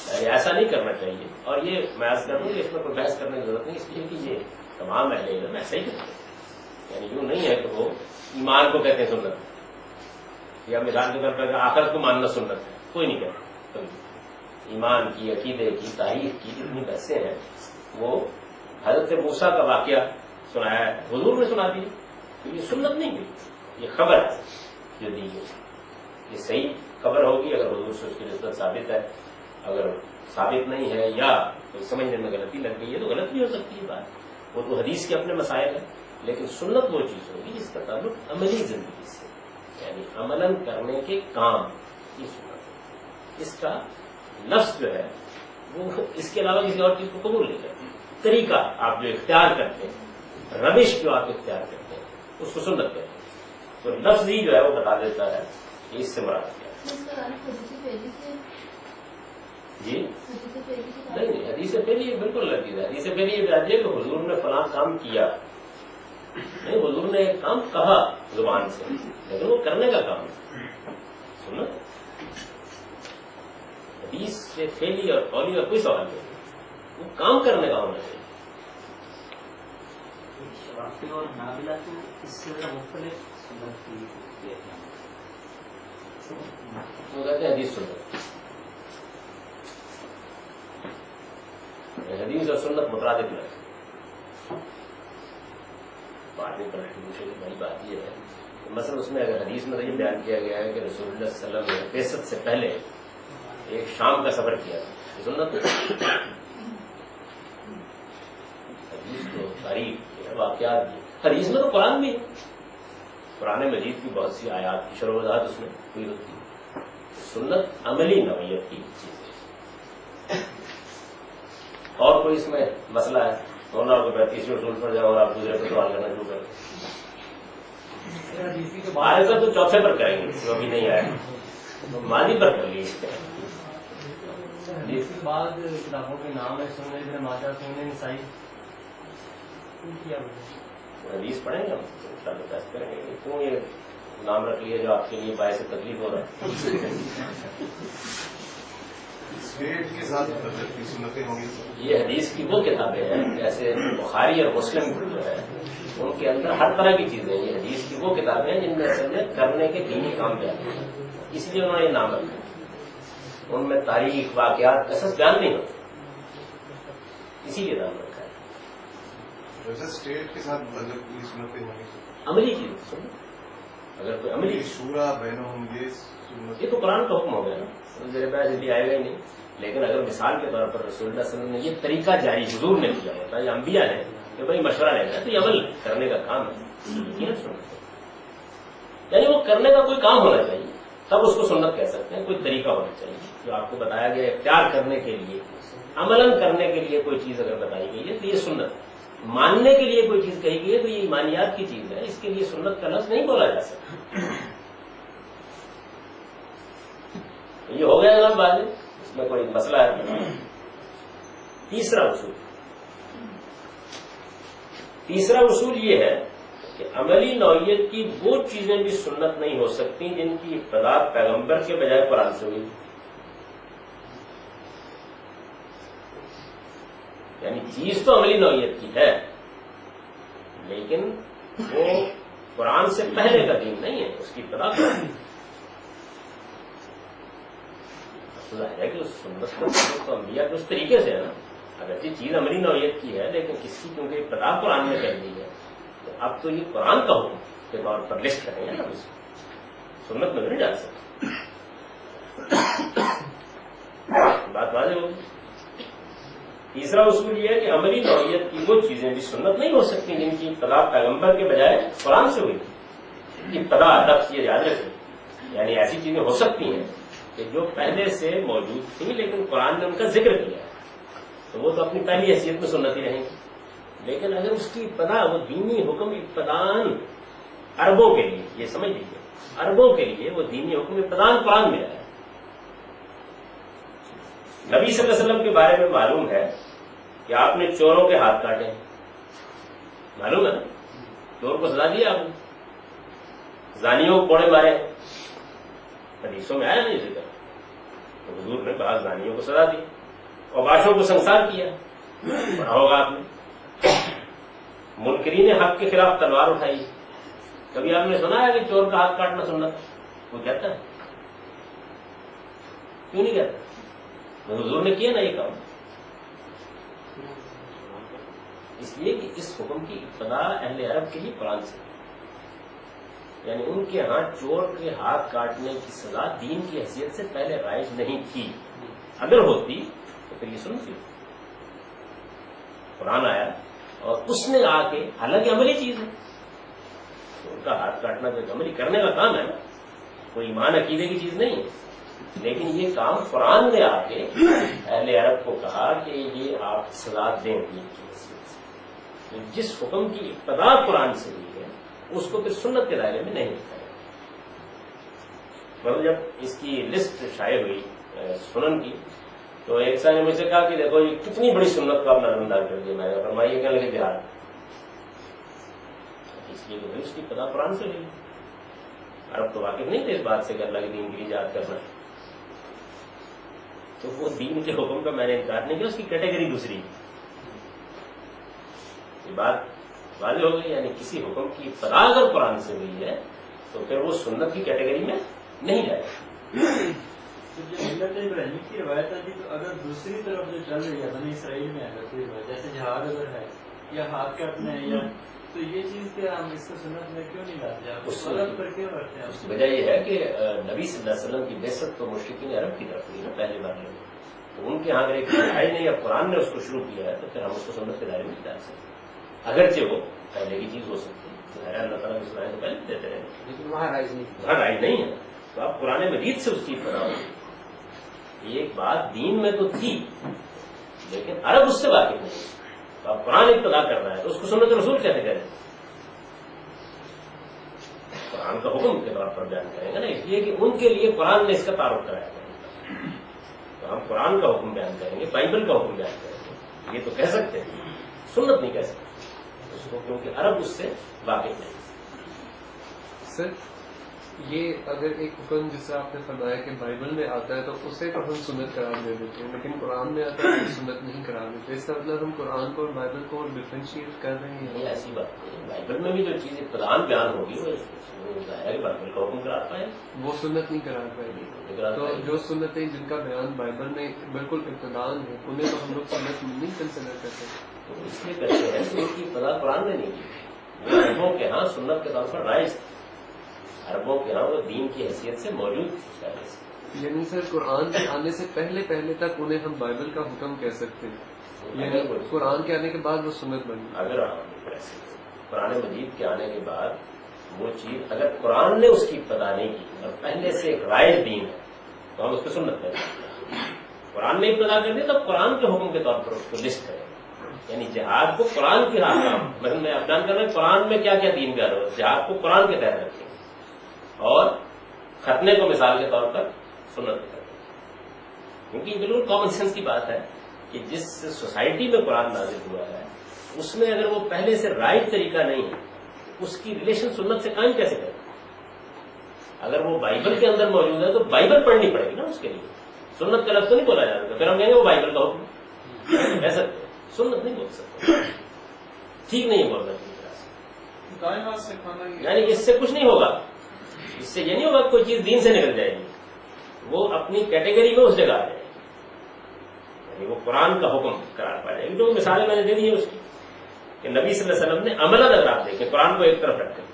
یعنی ایسا نہیں کرنا چاہیے. اور یہ میں عرض کر دوں کہ اس میں کوئی بحث کرنے کی ضرورت نہیں، اس لیے کہ یہ تمام اہل علم ایسا ہی کرتے ہیں. یعنی یوں نہیں ہے کہ وہ ایمان کو کہتے ہیں سنت، یا مثال کے طور پر آخرت کو ماننا سنت ہے، کوئی نہیں کہتا. ایمان کی، عقیدے کی، تاریخ کی جتنی بحثیں ہیں وہ حضرت موسیٰ کا واقعہ سنایا ہے، حضور نے سنا دیا. تو یہ سنت نہیں ہے، یہ خبر ہے جو دی گئی. یہ صحیح خبر ہوگی اگر حضور سے اس کی نسبت ثابت ہے. اگر ثابت نہیں ہے یا کوئی سمجھنے میں غلطی لگ گئی ہے تو غلط بھی ہو سکتی ہے بات. وہ تو حدیث کے اپنے مسائل ہیں، لیکن سنت وہ چیز ہوگی جس کا تعلق عملی زندگی سے، یعنی عملاً کرنے کے کام کی سنت. اس کا لفظ جو ہے وہ اس کے علاوہ کسی اور چیز کو قبول نہیں کرتی. طریقہ آپ جو اختیار کرتے ہیں، روش جو آپ اختیار کرتے ہیں، اس کو سنت کہتے ہیں. تو لفظ ہی جو ہے وہ بتا دیتا ہے کہ اس سے مراد کیا ہے. جی نہیں، حدیث پہلی بالکل لگی ہے. حدیث پہلی یہ بتاتی ہے کہ حضور نے فلاں کام کیا، نہیں حضور نے ایک کام کہا زبان سے، لیکن وہ کرنے کا کام ہے. سنو، حدیث سے پھیلی اور قولی کا کوئی سوال نہیں، وہ کام کرنے کا ہونا چاہیے. اور نابلا تو اس سے مختلف سنت کی وہ کہتے ہیں حدیث سنت. حدیث اور سنت مترادف ہے. بات میں دوسرے کی بڑی بات یہ ہے مثلا اس میں اگر حدیث میں یہ بیان کیا گیا ہے کہ رسول اللہ صلی اللہ علیہ وسلم نے بعثت سے پہلے ایک شام کا سفر کیا، سنت حدیث کو تاریخ واقعات بھی. حدیث میں تو قرآن بھی ہے، قرآن مجید کی بہت سی آیات کی شرح و وضاحت اس میں ہوئی ہوتی ہے. سنت عملی نوعیت کی چیز ہے. اور کوئی اس میں مسئلہ ہے؟ مولانا کو تیسرے اصول پر جاؤ اور آپ دوسرے پر سوال کرنا شروع کریں. ہمارے سب تو چوتھے پر کریں گے جو ابھی نہیں آیا، ماضی پر کر لیجیے. حدیث کے بعد کتابوں کے نام ہے سننے ابن ماجہ، سننے نسائی، حدیث پڑھیں گے ہم بحث کریں گے کیوں یہ نام رکھ لیے جو آپ کے لیے باعث تکلیف ہو رہا ہے. کے ساتھ سنتیں ہوں گی. یہ حدیث کی وہ کتابیں ہیں جیسے بخاری اور مسلم جو ہے ان کے اندر ہر طرح کی چیزیں. یہ حدیث کی وہ کتابیں ہیں جن میں اصل میں کرنے کے دینی کام بیان ہیں، اس لیے انہوں نے یہ نام رکھا. ان میں تاریخ، واقعات، قصص بیان نہیں ہوتے، اسی لیے نام رکھا ہے. اسٹیٹ کے ساتھ سنتیں ہوں گی. عملی چیز اگر کوئی عملی شورا بہنوں یہ تو قرآن کا حکم ہو گیا نا، میرے پاس ابھی آئے گا ہی نہیں. لیکن اگر مثال کے طور پر رسول اللہ صلی اللہ علیہ وسلم نے یہ طریقہ جاری حضور نے کیا ہوتا ہے یا انبیاء نے کہ بھائی مشورہ لینا ہے تو یہ عمل کرنے کا کام ہے. یعنی وہ کرنے کا کوئی کام ہونا چاہیے تب اس کو سنت کہہ سکتے ہیں. کوئی طریقہ ہونا چاہیے جو آپ کو بتایا گیا اختیار کرنے کے لیے، عملاً کرنے کے لیے کوئی چیز اگر بتائی گئی ہے تو یہ سنت. ماننے کے لیے کوئی چیز کہی گئی ہے تو یہ ایمانیات کی چیز ہے، اس کے لیے سنت کا لفظ نہیں بولا جا سکتا. یہ ہو گیا جناب بات، اس میں کوئی مسئلہ ہے. تیسرا اصول یہ ہے کہ عملی نوعیت کی وہ چیزیں بھی سنت نہیں ہو سکتی جن کی ابتدا پیغمبر کے بجائے قرآن سے ہوئی. یعنی چیز تو عملی نوعیت کی ہے، لیکن وہ قرآن سے پہلے کا دین نہیں ہے، اس کی ابتدا قرآن ہے۔ ظاہر ہے کہ اس سنت کو انبیاء کے اس طریقے سے ہے نا، اگرچہ چیز عملی نوعیت کی ہے لیکن اس کی کیونکہ ابتدا قرآن میں کر دی ہے، تو اب تو یہ قرآن کا حکم کے طور پر لسٹ کریں گے نا، اس کو سنت میں نہیں ڈال سکتے۔ بات واضح ہوگی۔ تیسرا اصول یہ ہے کہ عملی نوعیت کی وہ چیزیں بھی سنت نہیں ہو سکتی جن کی ابتدا پیغمبر کے بجائے قرآن سے ہوئی تھی۔ ابتدا لفظ یہ یاد رکھیں، یعنی ایسی چیزیں ہو سکتی ہیں کہ جو پہلے سے موجود تھیں لیکن قرآن نے ان کا ذکر کیا ہے، تو وہ تو اپنی پہلی حیثیت میں سنت ہی رہیں گی۔ لیکن اگر اس کی ابتدا وہ دینی حکم ابتدان عربوں کے لیے، یہ سمجھ لیجیے عربوں کے لیے وہ دینی حکم ابتدان قرآن میں آیا ہے۔ نبی صلی اللہ علیہ وسلم کے بارے میں معلوم ہے کہ آپ نے چوروں کے ہاتھ کاٹے، معلوم ہے نا، چور کو سزا دیا آپ نے، زانیوں کو کوڑے مارے، حدیثوں میں آیا نہیں ذکر، تو حضور نے بعض زانیوں کو سزا دی، اوباشوں کو سنسار کیا، پڑھا ہوگا آپ نے، منکرین حق کے خلاف تلوار اٹھائی۔ کبھی آپ نے سنا ہے کہ چور کا ہاتھ کاٹنا سنت؟ وہ کہتا ہے، کیوں نہیں کہتا؟ حضور نے کیا نا یہ کام، اس لیے کہ اس حکم کی ابتدا اہل عرب کے لیے قرآن سے، یعنی ان کے ہاں چور کے ہاتھ کاٹنے کی سزا دین کی حیثیت سے پہلے رائج نہیں تھی۔ اگر ہوتی تو پھر یہ سنتی، قرآن آیا اور اس نے آ کے، حالانکہ عملی چیز ہے، ان کا ہاتھ کاٹنا تو عملی کرنے کا کام ہے نا، کوئی ایمان عقیدے کی چیز نہیں ہے، لیکن یہ کام قرآن نے آ کے اہل عرب کو کہا کہ یہ آپ سزا دیں دین کی حیثیت سے۔ جس حکم کی ابتدا قرآن سے ہوئی ہے اس کو پھر سنت کے دائرے میں نہیں رکھا ہے۔ مطلب جب اس کی لسٹ شائع ہوئی سنن کی، تو ایک سال نے مجھ سے کہا کہ دیکھو یہ کتنی بڑی سنت کو آپ نظردار کر دیا۔ میں نے فرمایا کیا لگے بہار، اس لیے کہ اس کی ابتدا قرآن سے ہوئی، عرب تو واقف نہیں تھے اس بات سے کہ اللہ کے دین کی ایجاد کرنا، تو وہ دین کے حکم کا میں نے انکار نہیں کیا، اس کی کیٹیگری دوسری، یہ بات واضح ہو گئی۔ یعنی کسی حکم کی ابتدا اگر قرآن سے ہوئی ہے تو پھر وہ سنت کی کیٹیگری میں نہیں جائے گا۔ جو ملت ابراہیمی کی روایت ہے تو اگر دوسری طرف جو چل رہی ہے بنی اسرائیل میں اگر کوئی روایت جیسے جہاد اگر ہے یا ہاتھ کاٹنا ہے یا تو یہ چیز کیا ہم اس کو سنت میں کیوں نہیں لاتے؟ آپ اس غلط پر کیوں کرتے ہیں؟ اس کی وجہ یہ ہے کہ نبی صلی اللہ علیہ وسلم کی بعثت تو مشرکین عرب کی طرف ہوئی نا پہلے بار میں، تو ان کے ہاں اگر ایک آئی نہیں، اب قرآن نے اس کو شروع کیا ہے تو پھر ہم اس کو سنت کے دائرے میں ڈال سکتے، اگرچہ وہ پہلے کی چیز ہو سکتی ہے، اللہ تعالیٰ کی سنائے تو پہلے دیتے رہے، لیکن وہاں رائج نہیں، وہاں رائج نہیں ہے۔ تو آپ قرآن مجید سے اس کی ابتدا ہوئی، ایک بات دین میں تو تھی لیکن عرب اس سے واقف نہیں، تو آپ قرآن ابتدا کر رہا ہے تو اس کو سنت رسول کیسے کریں؟ قرآن کا حکم کے طور پر بیان کریں گے نا، اس لیے کہ ان کے لیے قرآن نے اس کا تعارف کرایا ہے، تو ہم قرآن کا حکم بیان کریں گے، بائبل کا حکم بیان کریں گے، یہ تو کہہ سکتے ہیں، سنت نہیں کہہ سکتے اس کو، کیونکہ عرب اس سے واقف نہیں۔ سر یہ اگر ایک حکم جسے آپ نے فرمایا کہ بائبل میں آتا ہے تو اسے تو ہم سنت قرار دے دیتے ہیں، لیکن قرآن میں آتا ہے تو سنت نہیں قرار دیتے، اس کا مطلب ہم قرآن کو اور بائبل کو ڈفرینشیٹ کر رہے ہیں؟ یہ ایسی بات نہیں، بائبل میں بھی جو چیز ابتدان بیان ہوگی وہ ظاہر ہے کہ بائبل کا حکم قرار پائے، وہ سنت نہیں قرار پائے گی۔ تو جو سنتیں جن کا بیان بائبل میں بالکل ابتدان ہے انہیں تو ہم لوگ سنت نہیں کنسیڈر کرتے، تو اس لیے کرتے ہیں کہ ان کی ابتدا قرآن نے نہیں کی، وہ عربوں کے ہاں سنت کے طور پر رائج تھی، عربوں کے ہاں وہ دین کی حیثیت سے موجود پہلے سے۔ یعنی سر قرآن کے آنے سے پہلے تک انہیں ہم بائبل کا حکم کہہ سکتے ہیں، یعنی قرآن کے آنے کے بعد وہ سنت بنی؟ اگر قرآن مجید کے آنے کے بعد وہ چیز اگر قرآن نے اس کی ابتدا نہیں کی اور پہلے سے ایک رائج دین ہے تو ہم اس پہ سنت کریں گے۔ قرآن نے ابتدا کر دی تب قرآن کے حکم کے طور پر اس کو لسٹ کریں، یعنی جہاد کو قرآن کے ہاتھ میں، میں بیان کر رہا ہوں قرآن میں کیا کیا دین کا ہے، جہاد کو قرآن کے تحت رکھیں اور ختنے کو مثال کے طور پر سنت کریں، کیونکہ بالکل کامن سینس کی بات ہے کہ جس سوسائٹی میں قرآن نازل ہوا ہے اس میں اگر وہ پہلے سے رائٹ طریقہ نہیں ہے اس کی ریلیشن سنت سے قائم کیسے کرے؟ اگر وہ بائبل کے اندر موجود ہے تو بائبل پڑھنی پڑے گی نا اس کے لیے، سنت کا لفظ تو نہیں بولا جا سکتا، پھر ہم کہیں گے وہ بائبل کا حکم کہہ سکتے ہیں، سنت نہیں بول سکتے، ٹھیک نہیں بولنا ٹھیک طرح سے. دائیں ہاتھ سے کھانا یعنی اس سے کچھ نہیں ہوگا، اس سے یہ نہیں ہوگا کوئی چیز دین سے نکل جائے گی، وہ اپنی کیٹیگری میں اس جگہ آ جائے گی، یعنی وہ قرآن کا حکم قرار پا جائے گی. جو مثالیں میں نے دے دی ہے اس کی کہ نبی صلی اللہ علیہ وسلم نے عملاً اگر آپ دیکھیں قرآن کو ایک طرف رکھیں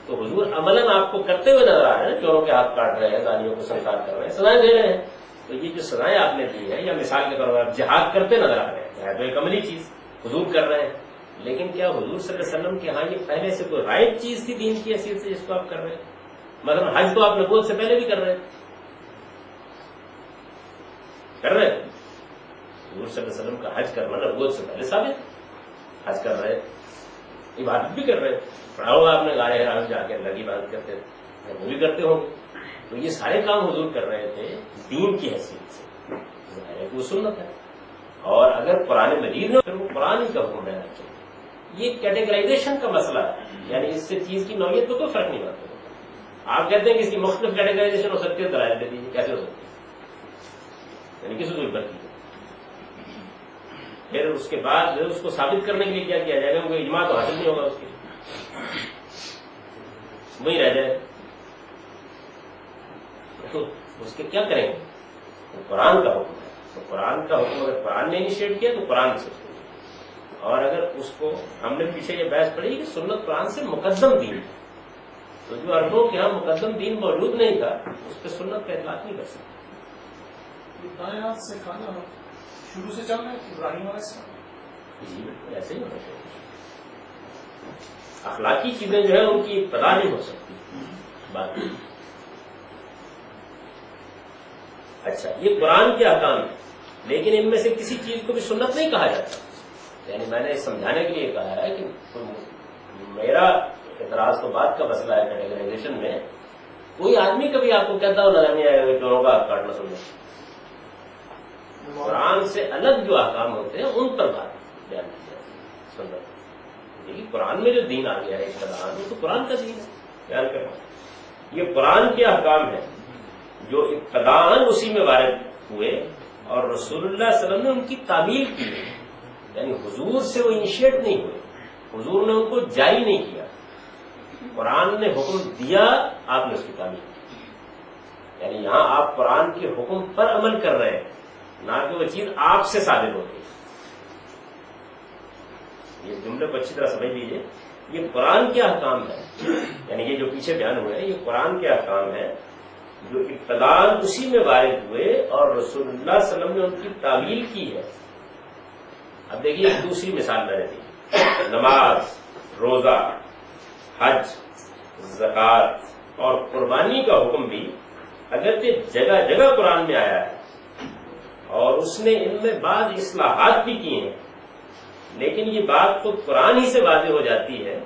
تو حضور عملاً آپ کو کرتے ہوئے نظر آ رہے ہیں، چوروں کے ہاتھ کاٹ رہے ہیں، زانیوں کو سنسار کر رہے ہیں، سزائیں دے رہے ہیں. تو یہ جو سزائیں آپ نے دی ہیں، یا مثال کے طور پر آپ جہاد کرتے نظر آ رہے ہیں، چاہے تو ایک عملی چیز حضور کر رہے ہیں، لیکن کیا حضور صلی اللہ علیہ وسلم کے ہاں یہ پہلے سے کوئی رائٹ چیز تھی دین کی حیثیت سے جس کو آپ کر رہے ہیں؟ مثلا حج تو آپ نبوت سے پہلے بھی کر رہے ہیں، حضور صلی اللہ علیہ وسلم کا حج کرنا نبوت سے پہلے ثابت. حج کر رہے، عبادت بھی کر رہے، پڑھا ہوگا آپ نے گائے حرام جا کے اللہ کی عبادت کرتے تھے، وہ بھی کرتے ہوں گے. تو یہ سارے کام حضور کر رہے تھے دین کی حیثیت سے، ظاہر ہے کہ وہ سنت ہے. اور اگر قرآن مجید میں پھر وہ قرآن ہی کا حکم رہنا چاہیے. یہ کیٹیگرائزیشن کا مسئلہ ہے، یعنی اس سے چیز کی نوعیت کو کوئی فرق نہیں پڑتا. آپ کہتے ہیں کہ اس کی مختلف کیٹیگرائزیشن ہو سکتی ہے، دلائل دے دیجیے کیسے ہو سکتی ہے، یعنی کس اصول پر کی. پھر اس کے بعد اس کو ثابت کرنے کے لیے کیا کیا جائے گا؟ کوئی اجماع تو حاصل نہیں ہوگا، اس کے وہی رہ جائے. تو اس کے کیا کریں گے؟ وہ قرآن کا حکم ہے، تو قرآن کا حکم اگر قرآن نے انیشیٹ کیا تو قرآن سے سنیں. اور اگر اس کو ہم نے پیچھے یہ بحث پڑھی کہ سنت قرآن سے مقدم دین ہے، تو جو عربوں کے ہاں مقدم دین موجود نہیں تھا اس پہ سنت کا اطلاق نہیں کر سکتے. دائیں ہاتھ سے کھانا شروع سے چل رہا ہے ابراہیم علیہ السلام. جی بالکل ایسے ہی ہونا چاہیے. اخلاقی چیزیں جو ہے ان کی ابتدا نہیں ہو سکتی. بات اچھا، یہ قرآن کے احکام ہے، لیکن ان میں سے کسی چیز کو بھی سنت نہیں کہا جاتا. یعنی میں نے سمجھانے کے لیے کہا ہے کہ میرا اعتراض تو بات کا مسئلہ ہے کیٹیگرائزیشن میں. کوئی آدمی کبھی آپ کو کہتا ہو نظر نہیں آئے گا چوروں کا کاٹنا سننا. قرآن سے الگ جو احکام ہوتے ہیں ان پر بات بیان کی جاتی ہے سنت. لیکن قرآن میں جو دین آ گیا ہے ابتداء، وہ تو قرآن کا دین ہے بیان کرنا. یہ قرآن کے احکام ہیں جو ابتداء اسی میں وارد ہوئے اور رسول اللہ صلی اللہ علیہ وسلم نے ان کی تعمیل کی ہے. یعنی حضور سے وہ انیشیٹ نہیں ہوئے، حضور نے ان کو جاری نہیں کیا. قرآن نے حکم دیا، آپ نے اس کی تعمیل کی. یعنی یہاں آپ قرآن کے حکم پر عمل کر رہے ہیں، نہ کہ وہ چیز آپ سے ثابت ہو گئی. یہ جملے کو اچھی طرح سمجھ لیجیے. یہ قرآن کے احکام ہے، یعنی یہ جو پیچھے بیان ہوئے ہیں یہ قرآن کے احکام ہے جو ابتداء اسی میں وارد ہوئے اور رسول اللہ صلی اللہ علیہ وسلم نے ان کی تعمیل کی ہے. اب دیکھیے ایک دوسری مثال میں نے دی. نماز، روزہ، حج، زکوٰۃ اور قربانی کا حکم بھی اگرچہ جگہ جگہ قرآن میں آیا ہے اور اس نے ان میں بعض اصلاحات بھی کی ہیں، لیکن یہ بات تو قرآن ہی سے واضح ہو جاتی ہے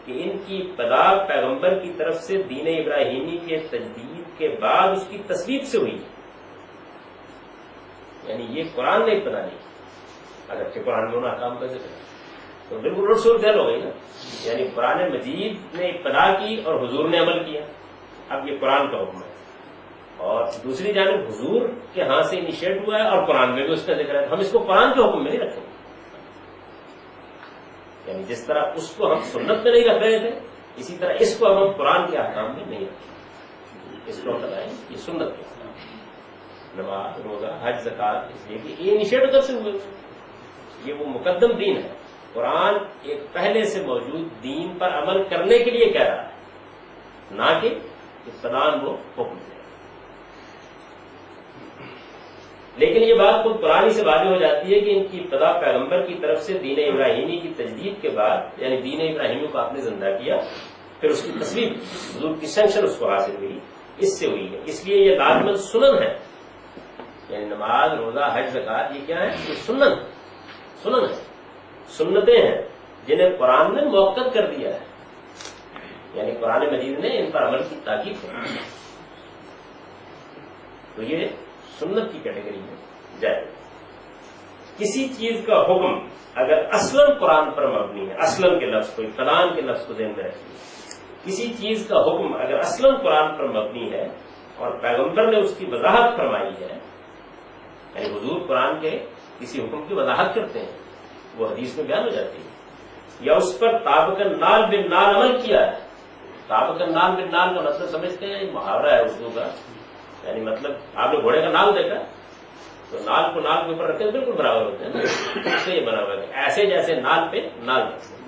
کہ ان کی ابتدا پیغمبر کی طرف سے دین ابراہیمی کے تجدید کے بعد اس کی تصویب سے ہوئی. یعنی یہ قرآن نے ابتدا نہیں، اگرچہ قرآن میں ان احکام کا ذکر ہے تو بالکل الٹ صورت حال ہو گئی نا. یعنی قرآن مجید نے ابتدا کی اور حضور نے عمل کیا. اب یہ قرآن کا حکم ہے اور دوسری جانب حضور کے ہاں سے انیشیٹ ہوا ہے اور قرآن میں بھی اس کا ذکر ہے. ہم اس کو قرآن کے حکم میں نہیں رکھیں گے. یعنی جس طرح اس کو ہم سنت میں نہیں رکھ رہے تھے اسی طرح اس کو ہم قرآن کے احکام میں نہیں رکھیں. اس کو ہم بتائیں یہ سنت کے احکام، نماز، روزہ، حج، زکوٰۃ، اس لیے کہ یہ انیشیٹ ادھر سے ہوئے، یہ وہ مقدم دین ہے. قرآن ایک پہلے سے موجود دین پر عمل کرنے کے لیے کہہ رہا ہے، نہ کہ ابتداء وہ حکم دے. لیکن یہ بات خود قرآن سے واضح ہو جاتی ہے کہ ان کی ابتدا پیغمبر کی طرف سے دین ابراہیمی کی تجدید کے بعد، یعنی دین ابراہیمی کو آپ نے زندہ کیا، پھر اس کی تصویب حضور کی سینکشن اس کو حاصل ہوئی، اس سے ہوئی ہے. اس لیے یہ لازمن سنن ہے. یعنی نماز، روزہ، حج، زکوٰۃ یہ کیا ہے؟ یہ سنن ہے، سنتیں ہیں جنہیں قرآن نے موقت کر دیا ہے. یعنی قرآن مجید نے ان پر عمل کی تاکید کی. تو یہ سنت کی کیٹیگری میں جائے. کسی چیز کا حکم اگر اصلاً قرآن پر مبنی ہے، اصلاً کے لفظ کو، ابتداء کے لفظ کو ذہن میں رکھیے، کسی چیز کا حکم اگر اصلاً قرآن پر مبنی ہے اور پیغمبر نے اس کی وضاحت فرمائی ہے، یعنی حضور قرآن کے کسی حکم کی وضاحت کرتے ہیں وہ حدیث میں بیان ہو جاتی ہے، یا اس پر طابق النال بالنال عمل کیا ہے. طابق النال بالنال کا مطلب سمجھتے ہیں، محاورہ ہے اردو کا، یعنی مطلب آپ نے گھوڑے کا نال دیکھا تو نال کو نال کے اوپر رکھے تو بالکل برابر ہوتے ہیں نا، اس سے یہ بنا ہوا ہے ایسے جیسے نال پہ نال رکھتے ہیں،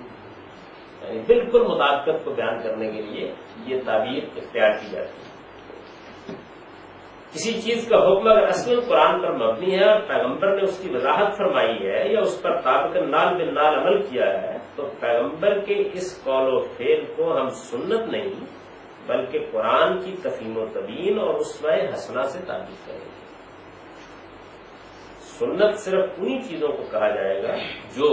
یعنی بالکل مطابقت کو بیان کرنے کے لیے یہ تعبیر اختیار کی جاتی ہے. کسی چیز کا حکم اگر اصل قرآن پر مبنی ہے اور پیغمبر نے اس کی وضاحت فرمائی ہے یا اس پر طابق النال بالنال عمل کیا ہے تو پیغمبر کے اس قول و فعل کو ہم سنت نہیں بلکہ قرآن کی تفہیم و تبیین اور اسوہ حسنہ سے تعبیر کریں گے. سنت صرف انہی چیزوں کو کہا جائے گا جو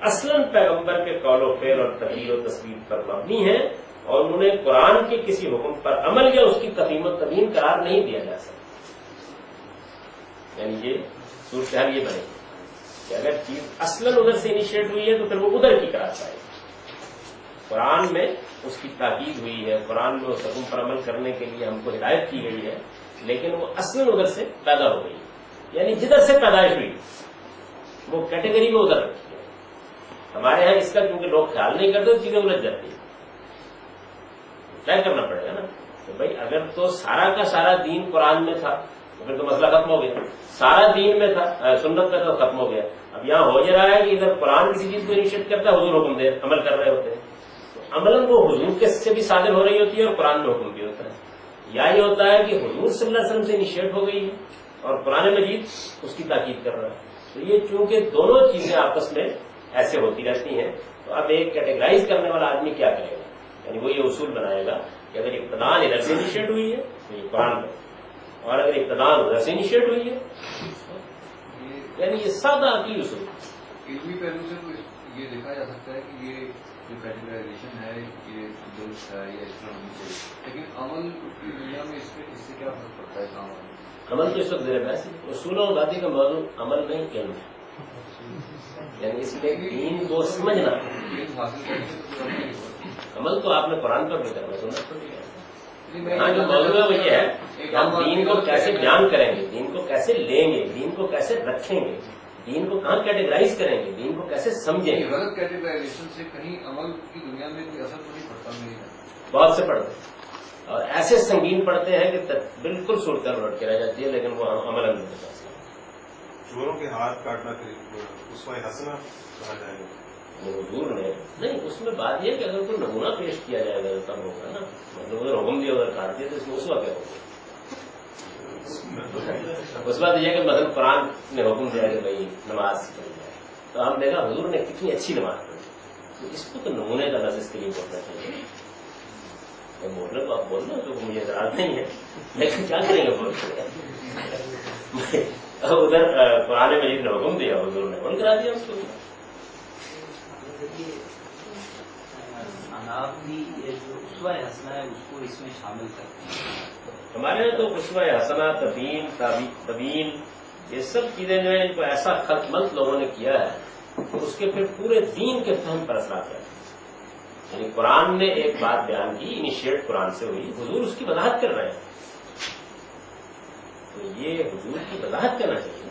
اصلاً پیغمبر کے قول و فعل اور تحریر و تصویر پر مبنی ہے اور انہیں قرآن کے کسی حکم پر عمل یا اس کی تفہیم و تبیین قرار نہیں دیا جا سکتا. یعنی یہ صورتحال یہ بنے گی کہ اگر چیز اصلاً ادھر سے انیشیٹ ہوئی ہے تو پھر وہ ادھر کی قرار پائے گی. قرآن میں اس کی تاکید ہوئی ہے، قرآن میں اس حکم پر عمل کرنے کے لیے ہم کو ہدایت کی گئی ہے، لیکن وہ اصلاً ادھر سے پیدا ہو گئی، یعنی جدھر سے پیدائش ہوئی وہ کیٹیگری میں ادھر رکھی ہے. ہمارے یہاں اس کا کیونکہ لوگ خیال نہیں کرتے تو چیزیں الجھ جاتی ہیں. طے کرنا پڑے گا نا کہ بھائی اگر تو سارا کا سارا دین قرآن میں تھا تو پھر تو مسئلہ ختم ہو گیا. سارا دین میں تھا، سنت کا تو ختم ہو گیا. اب یہاں ہو جا رہا ہے کہ ادھر قرآن کسی چیز کو انیشیٹ کرتا ہے، حضور حکم دے عمل کر رہے ہوتے ہیں، تو عملاً وہ حضور کے سے بھی صادر ہو رہی ہوتی ہے اور قرآن میں حکم بھی ہوتا ہے. یا یہ ہوتا ہے کہ حضور صلی اللہ علیہ وسلم سے انیشیٹ ہو گئی ہے اور قرآن مجید اس کی تاکید کر رہا ہے. تو یہ چونکہ دونوں چیزیں آپس میں ایسے ہوتی رہتی ہیں تو اب ایک کیٹیگرائز کرنے والا آدمی کیا کرے گا؟ یعنی وہ یہ اصول بنائے گا کہ اگر ابتداء ادھر سے انیشیٹ ہوئی ہے تو یہ قرآن میں، اور اگر ابتداء ادھر سے انیشیٹ ہوئی ہے یعنی یہ سادہ عقلی اصول. علمی پہلو سے تو یہ دیکھا جا سکتا ہے کہ یہ جو کیٹیگرائزیشن ہے یہ درست ہے یا اس طرح ہونی چاہیے، لیکن عمل کی دنیا میں اس سے کیا فرق پڑتا ہے؟ عمل تو اس وقت زیر بحث ہے. اصول و ذاتی کا موضوع عمل نہیں علم ہے، یعنی اس میں دین کو سمجھنا. عمل تو آپ نے قرآن پر بھی کرنا، سنت پر بھی کرنا. ہاں جو موضوع ہے وہ یہ ہے کہ ہم دین کو کیسے بیان کریں گے، دین کو کیسے لیں گے، دین کو کیسے رکھیں گے، دین کو کہاں کیٹیگرائز کریں گے، دین کو کیسے سمجھیں گے. غلط کیٹیگرائزیشن سے کہیں عمل کی دنیا میں کوئی اثر تو نہیں پڑتا؟ نہیں، بہت سے پڑھتے ہیں اور ایسے سنگین پڑھتے ہیں کہ بالکل صورتحال لوٹ کے رہ جاتی ہے، لیکن وہ عمل نہیں ہوتا. چوروں کے ہاتھ کاٹنا اسوہ حسنہ کہا جائے گا. حضور نے نہیں، اس میں بات یہ ہے کہ اگر کوئی نمونہ پیش کیا جائے گا تب ہوگا نا. مطلب اگر حکم دیا ادھر کاٹ دیا تو اس میں اسوہ کیا ہوگا؟ اس بات یہ ہے کہ مثلا قرآن نے حکم دیا کہ بھائی نماز پڑھی جائے تو ہم دیکھا حضور نے کتنی اچھی نماز پڑھی، تو اس کو تو نمونے کا لفظ اس کے لیے بولنا چاہیے. بولنا تو آپ بولنا تو مجھے اعتراض نہیں ہے، لیکن کیا کریں گے بول کے ادھر قرآن مجید نے حکم دیا، حضور نے عمل کرا دیا اس کو. اناپی جو اسوہ حسنہ ہے اس کو اس میں شامل کرتے ہیں. ہمارے یہاں تو اسوہ حسنہ، تبیین یہ سب چیزیں جو ہیں ان کو ایسا خط مت لوگوں نے کیا ہے کہ اس کے پھر پورے دین کے فہم پر اثرات ہے. یعنی قرآن نے ایک بات بیان کی، انیشیٹ قرآن سے ہوئی، حضور اس کی وضاحت کر رہے ہیں، تو یہ حضور کی وضاحت کرنا چاہیے،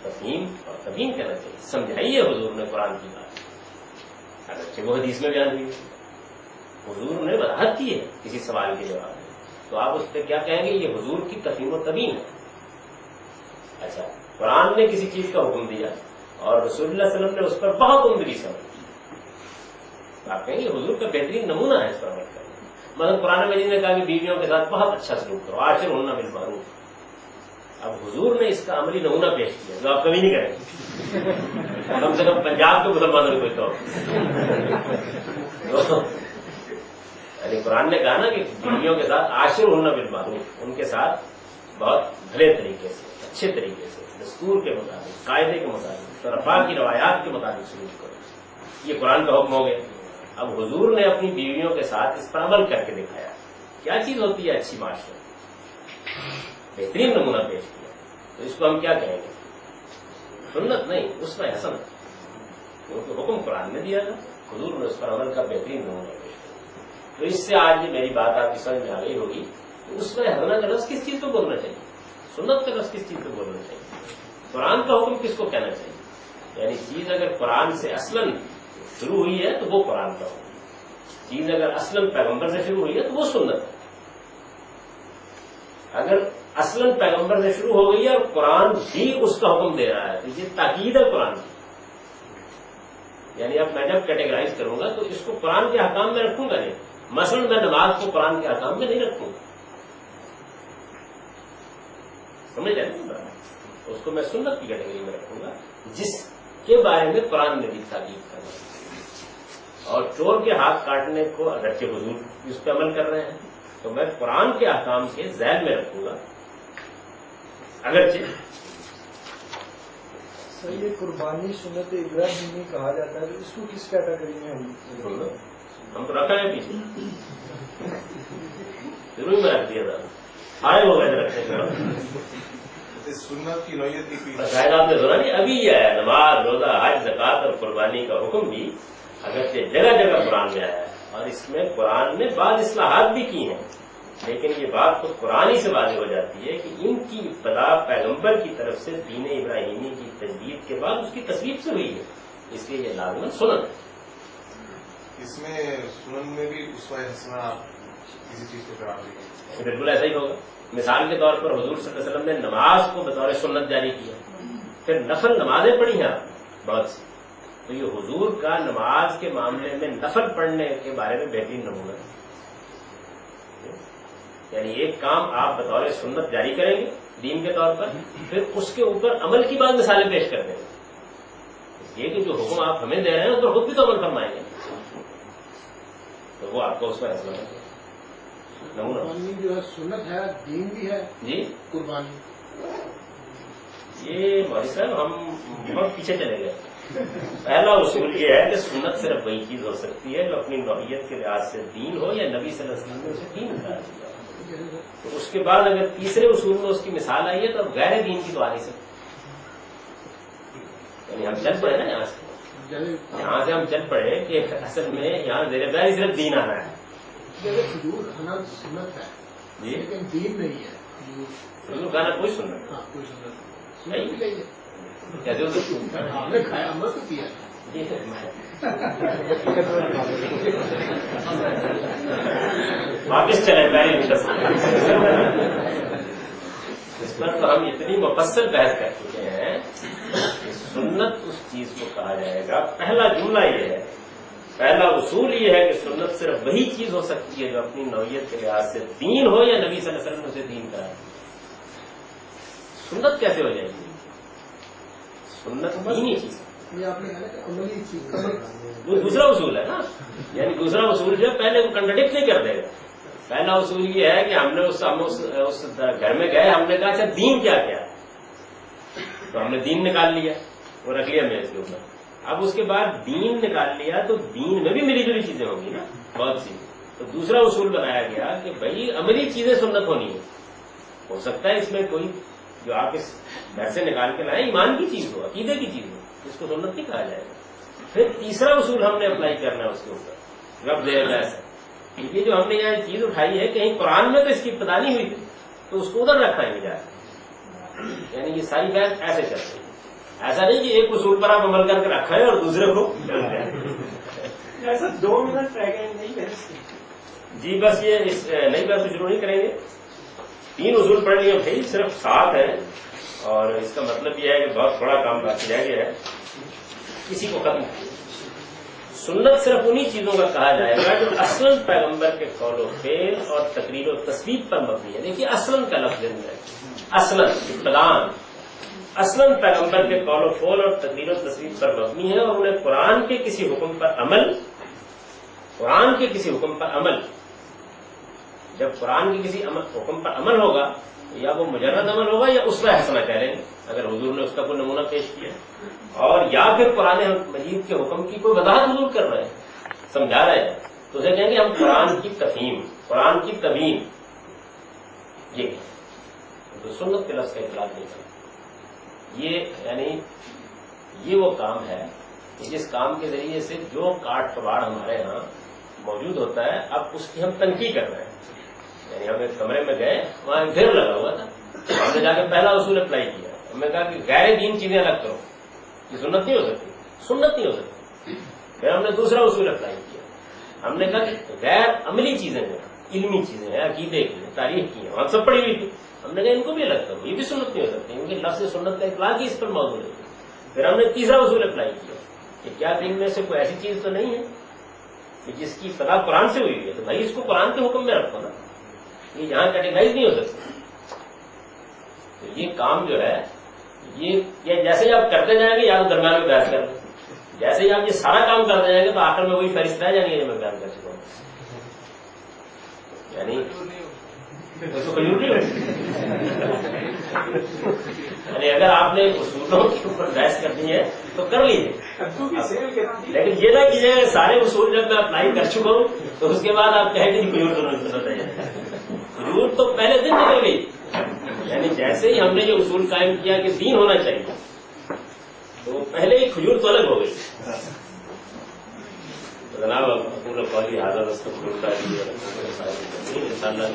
تفہیم اور تبیین کرنا چاہیے. سمجھائیے حضور نے قرآن کی بات، اگرچہ وہ حدیث میں بیان ہوئی، حضور نے وضاحت کی ہے کسی سوال کے جواب میں، تو آپ اس پہ کیا کہیں گے؟ یہ حضور کی تفہیم و تبیین ہے. اچھا، قرآن نے کسی چیز کا حکم دیا اور رسول اللہ صلی اللہ علیہ وسلم نے اس پر بہت عمدگی سے عمل کیا، آپ کہیں گے حضور کا بہترین نمونہ ہے اس پر عمل کرنا. مثلا قرآن مجید نے کہا کہ بیویوں کے ساتھ بہت اچھا سلوک کرو، عاشرہن بالمعروف. اب حضور نے اس کا عملی نمونہ پیش کیا جو آپ کبھی نہیں کریں گے، کم سے کم پنجاب کے مسلمانوں کو تو یعنی قرآن نے کہا نا کہ بیویوں کے ساتھ عاشرہن بالمعروف، ان کے ساتھ بہت بھلے طریقے سے، اچھے طریقے سے، دستور کے مطابق، قاعدے کے مطابق، شرفاء کی روایات کے مطابق سلوک کرو. یہ قرآن کا حکم ہو گیا. اب حضور نے اپنی بیویوں کے ساتھ اس پر عمل کر کے دکھایا. کیا چیز ہوتی ہے اچھی معاشرے، بہترین نمونہ پیش کیا، تو اس کو ہم کیا کہیں گے؟ سنت نہیں، اسوہ حسنہ. کیونکہ حکم قرآن نے دیا تھا، حضور نے اس پر عمل کا بہترین نمونہ پیش کیا. تو اس سے آج میری بات آپ کی سمجھ میں آ گئی ہوگی کہ اسوہ حسنہ کا لفظ کس چیز کو بولنا چاہیے، سنت کا لفظ کس چیز کو بولنا چاہیے، قرآن کا حکم کس کو کہنا چاہیے. یعنی چیز اگر قرآن سے اصلاً شروع ہوئی ہے تو وہ قرآن کا ہوگا، چیز اگر اصلاً پیغمبر سے شروع ہوئی ہے تو وہ سنت ہے. اگر اصلاً پیغمبر سے شروع ہو گئی ہے اور قرآن بھی اس کا حکم دے رہا ہے تو یہ تاکید ہے قرآن کی. یعنی اب میں جب کیٹیگرائز کروں گا تو اس کو قرآن کے احکام میں رکھوں گا نہیں. مثلا میں نماز کو قرآن کے احکام میں نہیں رکھوں گا، سمجھ جائیں گے، اس کو میں سنت کی کیٹیگری میں رکھوں گا جس کے بارے میں قرآن نے بھی تاکید کرنا. اور چور کے ہاتھ کاٹنے کو اگرچہ حضور اس پہ عمل کر رہے ہیں تو میں قرآن کے احکام کے ذیل میں رکھوں گا. اگرچہ سر یہ قربانی سنت ابراہیمی کہا جاتا ہے، تو اس کو کس کیٹیگری میں ہم تو رکھا ہے پیچھے ضرور میں رکھ دیا تھا، آئے ہو گئے رکھنے کے سنت کی نوعیت کی شاید آپ نے سنا نہیں، ابھی یہ ہے نماز روزہ حج زکوٰۃ اور قربانی کا حکم بھی اگرچہ جگہ جگہ قرآن میں آیا ہے اور اس میں قرآن نے بعض اصلاحات بھی کی ہیں، لیکن یہ بات تو قرآن ہی سے واضح ہو جاتی ہے کہ ان کی ابتدا پیغمبر کی طرف سے دین ابراہیمی کی تجدید کے بعد اس کی تصویب سے ہوئی ہے، اس لیے یہ لازماً سنت ہے. اس میں سنن میں بھی اسوہ حسنہ کسی چیز کو قرار دی. بالکل ایسا ہی ہوگا. مثال کے طور پر حضور صلی اللہ علیہ وسلم نے نماز کو بطور سنت جاری کیا، پھر نفل نمازیں پڑھی ہیں بہت سی، تو یہ حضور کا نماز کے معاملے میں نفل پڑھنے کے بارے میں بہترین نمونہ ہے. یعنی ایک کام آپ بطور سنت جاری کریں گے دین کے طور پر، پھر اس کے اوپر عمل کی بعض مثالیں پیش کر دیں گے. یہ کہ جو حکم آپ ہمیں دے رہے ہیں اس پر خود بھی تو عمل فرمائیں گے، تو وہ آپ کو اس پر حاصل ہے. قربانی جو ہے سنت ہے، دین بھی ہے. جی قربانی یہ مولوی صاحب ہم بہت پیچھے چلے گئے. پہلا اصول یہ ہے کہ سنت صرف وہی چیز ہو سکتی ہے جو اپنی نوعیت کے لحاظ سے دین ہو یا نبی صلی اللہ علیہ وسلم نے اسے دین بتا دیا. تو اس کے بعد اگر تیسرے اصول میں اس کی مثال آئی ہے تو اب غیر دین کی تو آ نہیں سکتی. یعنی ہم چل پڑے نا یہاں سے ہم چل پڑے کہ اصل میں یہاں زیر بار صرف دین آنا ہے. حضور کھانا سنت ہے جی لیکن دین نہیں ہے. حضور کھانا کوئی سننا ہاں کوئی سنت نہیں. کہتے ہو آپ نے کھایا عمل تو کیا. واپس چلے پہلے اس پر تو ہم اتنی مفصل بحث کر چکے ہیں کہ سنت اس چیز کو کہا جائے گا. پہلا جملہ یہ ہے، پہلا اصول یہ ہے کہ سنت صرف وہی چیز ہو سکتی ہے جو اپنی نوعیت کے لحاظ سے دین ہو یا نبی صلی اللہ علیہ وسلم نے اسے دین کرا. سنت کیسے ہو جائے گی؟ سنت دینی چیز یہ آپ نے کہا کہ عملی چیز وہ دوسرا اصول ہے نا. یعنی دوسرا اصول جو ہے پہلے وہ کنٹرڈکٹ نہیں کر دے گا. پہلا اصول یہ ہے کہ ہم نے اس گھر میں گئے، ہم نے کہا اچھا دین کیا کیا، تو ہم نے دین نکال لیا، وہ رکھ لیا میز کے اوپر. اب اس کے بعد دین نکال لیا تو دین میں بھی ملی جلی چیزیں ہوں گی نا بہت سی. تو دوسرا اصول بنایا گیا کہ بھائی عملی چیزیں سنت ہونی ہے. ہو سکتا ہے اس میں کوئی جو آپ اس گھر سے نکال کے لائیں ایمان کی چیز ہو، عقیدے کی چیز ہو، اس کو سنت نہیں کہا جائے گا. پھر تیسرا اصول ہم نے اپلائی کرنا ہے اس کے اوپر رب دے ایسا. یہ جو ہم نے یہاں چیز اٹھائی ہے کہیں قرآن میں تو اس کی ابتدا نہیں ہوئی تھی تو اس کو ادھر رکھا ہے جا کے. یعنی یہ ساری بات ایسے چلتی ہے. ایسا نہیں کہ ایک اصول پر آپ عمل کر کے رکھا ہے اور دوسرے کو ایسا 2 منٹ رہ گئے نہیں. جی بس یہ اس نئی بات شروع نہیں کریں گے. 3 اصول پڑھ لیے بھائی، صرف 7 ہے اور اس کا مطلب یہ ہے کہ بہت بڑا کام باقی رہ گیا ہے. کسی کو ختم سنت صرف انہی چیزوں کا کہا جائے گا جو اصلاً پیغمبر کے قول و فعل اور تقریر و تصویب پر مبنی ہے. دیکھیے اصلاً کا لفظ ہے، اصلاً ابتداءً اصلاً پیغمبر کے قول و فعل اور تقریر و تصویب پر مبنی ہے اور انہیں قرآن کے کسی حکم پر عمل جب قرآن کے کسی حکم پر عمل ہوگا یا وہ مجرد عمل ہوگا یا اسوہ حسنہ کہہ لیں گے اگر حضور نے اس کا کوئی نمونہ پیش کیا، اور یا پھر قرآن مجید کے حکم کی کوئی وضاحت حضور کر رہے ہیں، سمجھا رہے ہیں، تو اسے کہیں گے ہم قرآن کی تفہیم، قرآن کی تبیین. یہ تو سنت کے لفظ کا اطلاق نہیں کرنا. یعنی یہ وہ کام ہے کہ جس کام کے ذریعے سے جو کاٹ کباڑ ہمارے ہاں موجود ہوتا ہے اب اس کی ہم تنقید کر رہے ہیں. یعنی ہم ایک کمرے میں گئے، وہاں ایک ڈھیر لگا ہوا تھا، ہم نے جا کے پہلا اصول اپلائی کیا. ہم نے کہا کہ غیر دین چیزیں الگ کرو. یہ سنت نہیں ہو سکتی، سنت نہیں ہو سکتی. پھر ہم نے دوسرا اصول اپلائی کیا، ہم نے کہا کہ غیر عملی چیزیں جو علمی چیزیں ہیں، عقیدے کی ہیں، تاریخ کی ہیں، وہاں سب پڑھی ہوئی تھی، ہم نے کہا ان کو بھی الگ کرو، یہ بھی سنت نہیں ہو سکتی کیونکہ لفظ سنت کا اطلاق ہی اس پر موجود ہے. پھر ہم نے تیسرا اصول اپلائی کیا کہ کیا دین میں سے کوئی ایسی چیز تو نہیں ہے کہ جس کی ابتدا قرآن سے ہوئی ہے، تو بھائی اس کو قرآن کے حکم میں رکھو نا، یہ یہاں کیٹیگرائز نہیں ہو سکتا. تو یہ کام جو ہے یہ جیسے ہی آپ کرتے جائیں گے یا تو درمیان میں بحث کر لیں، جیسے ہی آپ یہ سارا کام کرتے جائیں گے تو آخر میں وہی فہرست رہ جانی ہے جو میں بیان کر چکا ہوں. یعنی اگر آپ نے اصولوں کے اوپر بحث کرنی ہے تو کر لیجیے، لیکن یہ نہ کیجیے سارے اصول جب میں اپلائی کر چکا ہوں تو اس کے بعد آپ کہیں کہ کھجور تو نہیں پسند ہے. کھجور تو پہلے دن نکل گئی. یعنی جیسے ہی ہم نے یہ اصول قائم کیا کہ دین ہونا چاہیے تو پہلے ہی کھجور تو الگ ہو گئی. جناب اپنے قولی حاضر استغفر اللہ